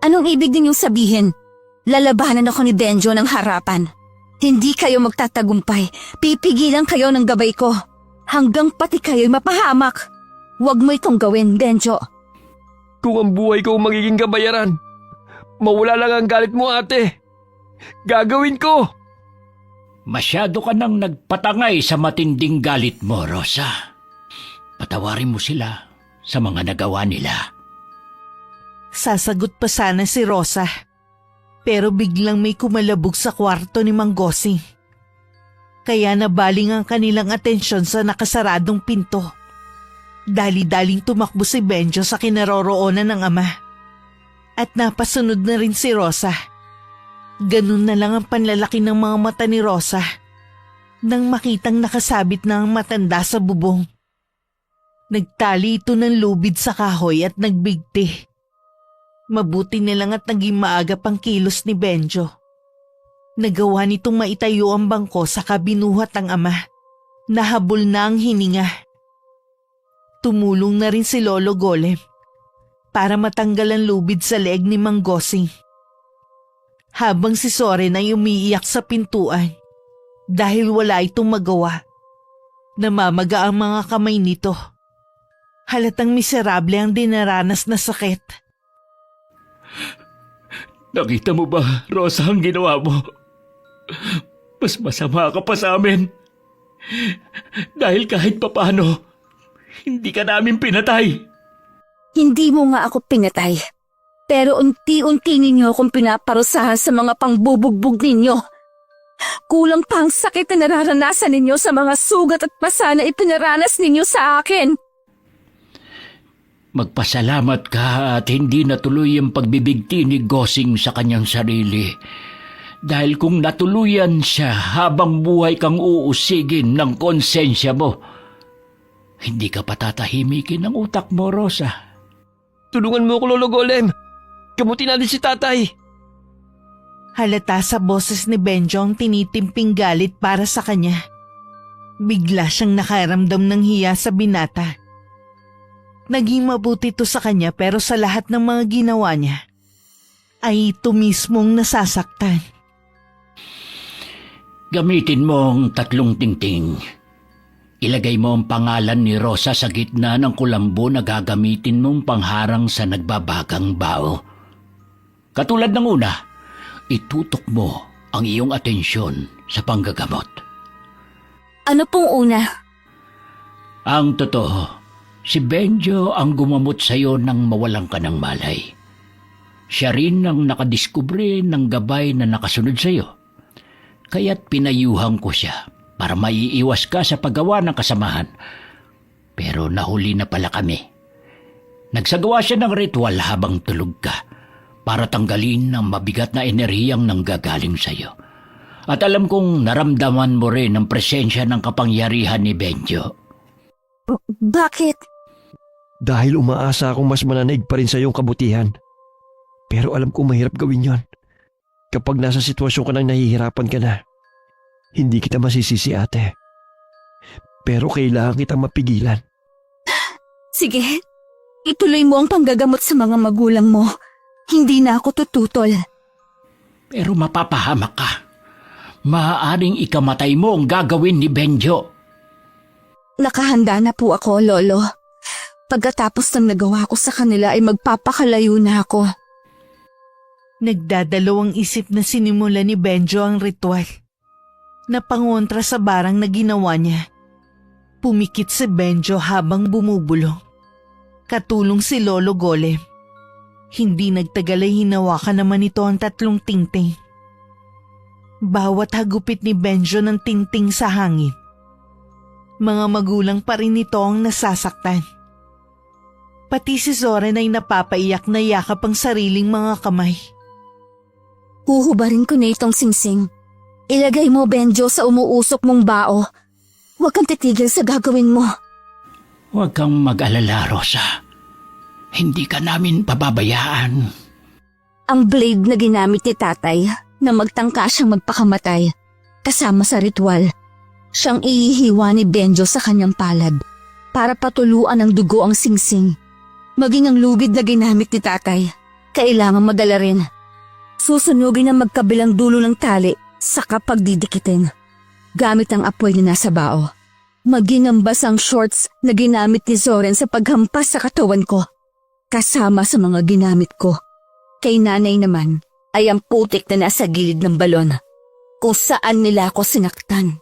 anong ibig ninyong sabihin? Lalabanan ako ni Benjo ng harapan. Hindi kayo magtatagumpay. Pipigilan kayo ng gabay ko. Hanggang pati kayo'y mapahamak. Huwag mo itong gawin, Benjo. Kung ang buhay ko ang magiging kabayaran, mawala lang ang galit mo, ate. Gagawin ko. Masyado ka nang nagpatangay sa matinding galit mo, Rosa. Patawarin mo sila sa mga nagawa nila. Sasagot pa sana si Rosa. Pero biglang may kumalabog sa kwarto ni Mang Gosing. Kaya nabaling ang kanilang atensyon sa nakasaradong pinto. Dali-daling tumakbo si Benjo sa kinaroroonan ng ama. At napasunod na rin si Rosa. Ganun na lang ang panlalaki ng mga mata ni Rosa nang makitang nakasabit na ang matanda sa bubong. Nagtali ito ng lubid sa kahoy at nagbigti. Mabuti na lang at naging maagap ang kilos ni Benjo. Nagawa nitong maitayo ang bangko sa kabinuhat ang ama. Nahabol na ang hininga. Tumulong na rin si Lolo Golem para matanggal ang lubid sa leeg ni Mang Gosing. Habang si Soren ay umiiyak sa pintuan dahil wala itong magawa. Namamaga ang mga kamay nito. Halatang miserable ang dinaranas na sakit. Nakita mo ba, Rosa, ang ginawa mo? Mas masama ka pa sa amin. Dahil kahit papano, hindi ka namin pinatay. Hindi mo nga ako pinatay. Pero unti-unti ninyo akong pinaparusahan sa mga pangbubugbog ninyo. Kulang pa ang sakit na nararanasan ninyo sa mga sugat at pasa na ipinaranas ninyo sa akin. Magpasalamat ka at hindi natuloy ang pagbibigti ni Gosing sa kanyang sarili. Dahil kung natuluyan siya habang buhay kang uusigin ng konsensya mo, hindi ka patatahimikin ng utak mo, Rosa. Tulungan mo ako, Lolo Golem. Gamutin natin si tatay. Halata sa boses ni Benjo ang tinitimping galit para sa kanya. Bigla siyang nakaramdam ng hiya sa binata. Naging mabuti to sa kanya pero sa lahat ng mga ginawa niya, ay ito mismong nasasaktan. Gamitin mo ang 3 tingting. Ilagay mo ang pangalan ni Rosa sa gitna ng kulambo na gagamitin mong pangharang sa nagbabagang bao. Katulad ng una, itutok mo ang iyong atensyon sa panggagamot. Ano pong una? Ang totoo, si Benjo ang gumamot sa iyo nang mawalan ka ng malay. Siya rin ang nakadiskubre ng gabay na nakasunod sa iyo. Kaya't pinayuhan ko siya para maiiwas ka sa paggawa ng kasamahan. Pero nahuli na pala kami. Nagsagawa siya ng ritual habang tulog ka para tanggalin ang mabigat na enerhiyang nanggagaling sa iyo. At alam kong naramdaman mo rin ang presensya ng kapangyarihan ni Benjo. Bakit? Dahil umaasa akong mas mananaig pa rin sa iyong kabutihan. Pero alam kong mahirap gawin yon. Kapag nasa sitwasyon ka nang nahihirapan ka na, hindi kita masisisi, ate. Pero kailangan kitang mapigilan. Sige, ituloy mo ang panggagamot sa mga magulang mo. Hindi na ako tututol. Pero mapapahamak ka. Maaaring ikamatay mo ang gagawin ni Benjo. Nakahanda na po ako, Lolo. Pagkatapos ng nagawa ko sa kanila ay magpapakalayo na ako. Nagdadalawang isip na sinimula ni Benjo ang ritual. Napangontra sa barang na ginawa niya. Pumikit si Benjo habang bumubulong. Katulong si Lolo Golem. Hindi nagtagal ay hinawakan naman ito ang 3 tingting. Bawat hagupit ni Benjo ng tingting sa hangin, mga magulang pa rin ito ang nasasaktan. Pati si Zoren ay napapaiyak na yakap ang sariling mga kamay. Huhubarin ko na itong singsing. Ilagay mo, Benjo, sa umuusok mong bao. Huwag kang titigil sa gagawin mo. Huwag kang mag-alala, Rosa. Hindi ka namin pababayaan. Ang blade na ginamit ni tatay na magtangka siyang magpakamatay, kasama sa ritual, siyang ihihiwa ni Benjo sa kanyang palad para patuluan ng dugo ang singsing. Maging ang lugid na ginamit ni tatay, kailangan madala rin. Susunugin ang magkabilang dulo ng tali saka pagdidikitin. Gamit ang apoy na nasa bao. Maging ang basang shorts na ginamit ni Zoren sa paghampas sa katawan ko, kasama sa mga ginamit ko. Kay nanay naman ay ang putik na nasa gilid ng balon, kung saan nila ako sinaktan.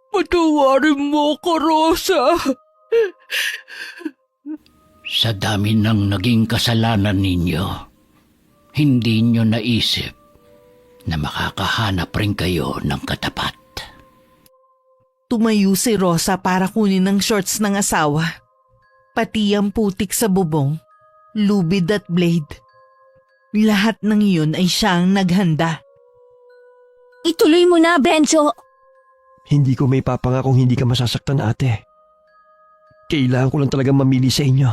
Patawarin mo ko, Rosa. Sa dami ng naging kasalanan ninyo, hindi nyo naisip na makakahanap rin kayo ng katapat. Tumayo si Rosa para kunin ang shorts ng asawa. Pati ang putik sa bubong, lubid at blade. Lahat ng iyon ay siyang naghanda. Ituloy mo na, Benjo! Hindi ko may papangakong hindi ka masasaktan, ate. Kailangan ko lang talagang mamili sa inyo.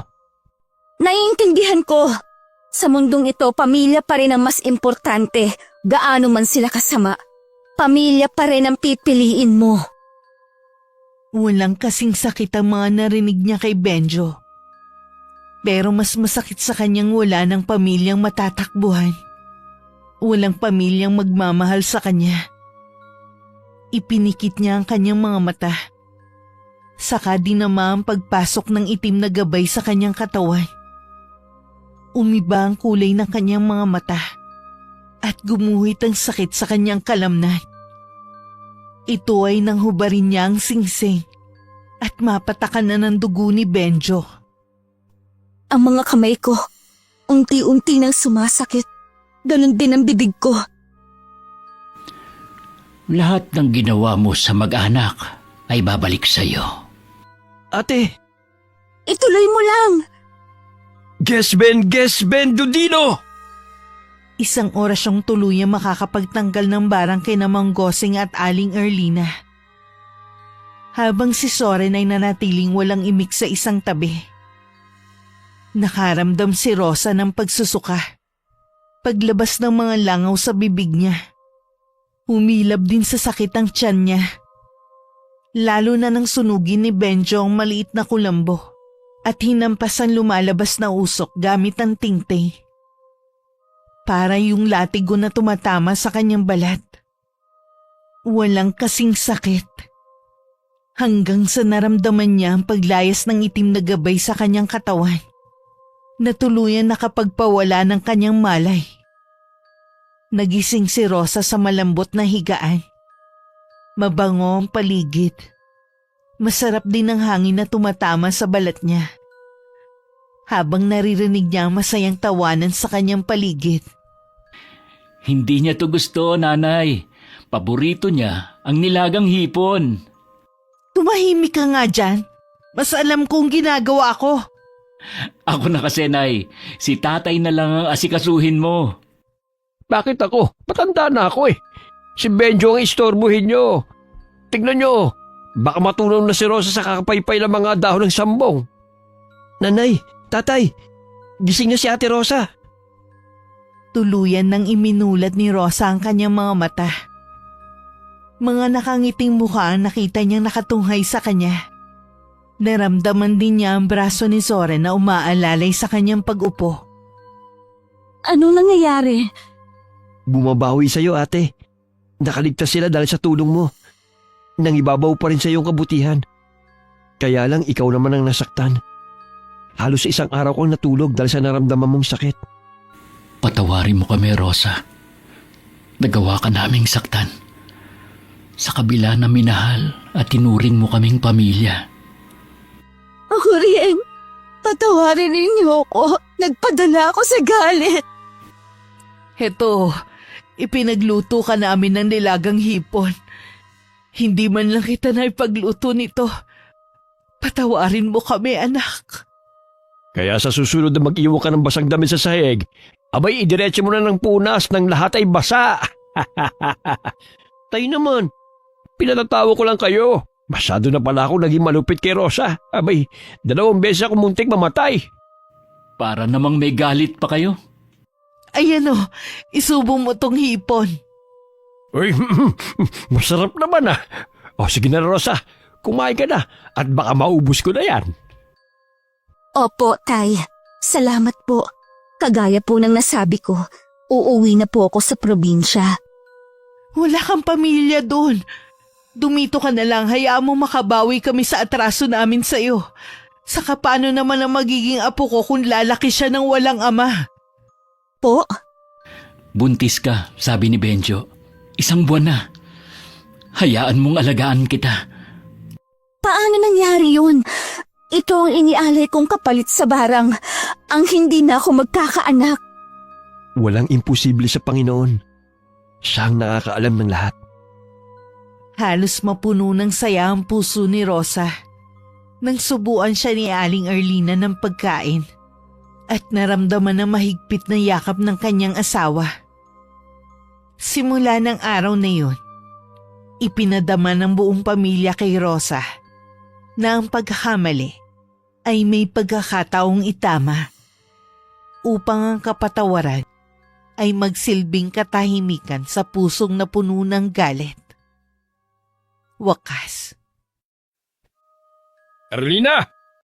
Naiintindihan ko. Sa mundong ito, pamilya pa rin ang mas importante. Gaano man sila kasama, pamilya pa rin ang pipiliin mo. Walang kasing sakit ang mga narinig niya kay Benjo. Pero mas masakit sa kanyang wala ng pamilyang matatakbuhan. Walang pamilyang magmamahal sa kanya. Ipinikit niya ang kanyang mga mata. Saka dinama ang pagpasok ng itim na gabay sa kanyang katawan. Umiba ang kulay ng kanyang mga mata at gumuhit ang sakit sa kanyang kalamnan. Ito ay nanghubarin niya ang singsing at mapatakan na ng dugo ni Benjo. Ang mga kamay ko, unti-unti nang sumasakit. Ganon din ang bibig ko. Lahat ng ginawa mo sa mag-anak ay babalik sa iyo. Ate! Ituloy mo lang! Guess Ben Dudino! Isang oras siyang tuluyang makakapagtanggal ng barang kay Mang Gosing at Aling Erlina. Habang si Soren ay nanatiling walang imik sa isang tabi. Nakaramdam si Rosa ng pagsusuka. Paglabas ng mga langaw sa bibig niya. Humilab din sa sakit ang tiyan niya. Lalo na nang sunugin ni Benjo ang maliit na kulambo at hinampas ang lumalabas na usok gamit ang tingting. Para yung latigo na tumatama sa kanyang balat. Walang kasing sakit. Hanggang sa naramdaman niya ang paglayas ng itim na gabay sa kanyang katawan. Natuluyan nakapagpawala ng kanyang malay. Nagising si Rosa sa malambot na higaan. Mabango ang paligid. Masarap din ang hangin na tumatama sa balat niya. Habang naririnig niya ang masayang tawanan sa kanyang paligid. Hindi niya to gusto, nanay. Paborito niya ang nilagang hipon. Tumahimik ka nga dyan. Mas alam kong ginagawa ko. Ako na kasi, nay. Si tatay na lang ang asikasuhin mo. Bakit ako? Patanda na ako eh. Si Benjo ang istorbohin nyo. Tignan nyo, baka matunaw na si Rosa sa kakapaypay ng mga dahon ng sambong. Nanay, tatay, gising na si Ate Rosa. Tuluyan nang iminulat ni Rosa ang kanyang mga mata. Mga nakangiting mukha ang nakita niyang nakatunghay sa kanya. Naramdaman din niya ang braso ni Soren na umaalalay sa kanyang pag-upo. Ano nangyayari? Bumabawi sa'yo, ate. Nakaligtas sila dahil sa tulong mo. Nangibabaw pa rin sa iyong kabutihan. Kaya lang ikaw naman ang nasaktan. Halos isang araw kong natulog dahil sa naramdaman mong sakit. Patawarin mo kami, Rosa. Nagawa ka naming saktan. Sa kabila na minahal at tinuring mo kaming pamilya. Ako rin. Patawarin ninyo ako. Nagpadala ako sa galit. Heto, ipinagluto ka namin ng nilagang hipon. Hindi man lang kita na ipagluto nito. Patawarin mo kami, anak. Kaya sa susunod na mag-iwan ka ng basang damit sa sahig, abay idiretso mo na ng punas ng lahat ay basa. Tayo naman, pinatatawa ko lang kayo. Masyado na pala ako naging malupit kay Rosa. Abay, 2 beses ako muntik mamatay. Para namang may galit pa kayo. Ayan o, isubo mo tong hipon. Uy, masarap naman ah. O sige na Rosa, kumain ka na at baka maubos ko na yan. Opo, Tay. Salamat po. Kagaya po ng nasabi ko, uuwi na po ako sa probinsya. Wala kang pamilya doon. Dumito ka na lang, hayaan mo makabawi kami sa atraso namin sa iyo. Saka paano naman ang magiging apo ko kung lalaki siya ng walang ama? Po? Buntis ka, sabi ni Benjo. 1 buwan na. Hayaan mong alagaan kita. Paano nangyari yun? Ito ang inialay kong kapalit sa barang. Ang hindi na ako magkakaanak. Walang imposible sa Panginoon. Siya ang nakakaalam ng lahat. Halos mapuno ng saya ang puso ni Rosa nang subuan siya ni Aling Arlina ng pagkain at naramdaman ang mahigpit na yakap ng kanyang asawa. Simula ng araw na yun, ipinadama ng buong pamilya kay Rosa na ang pagkakamali ay may pagkakataong itama upang ang kapatawaran ay magsilbing katahimikan sa pusong napuno ng galit. Wakas. Carolina!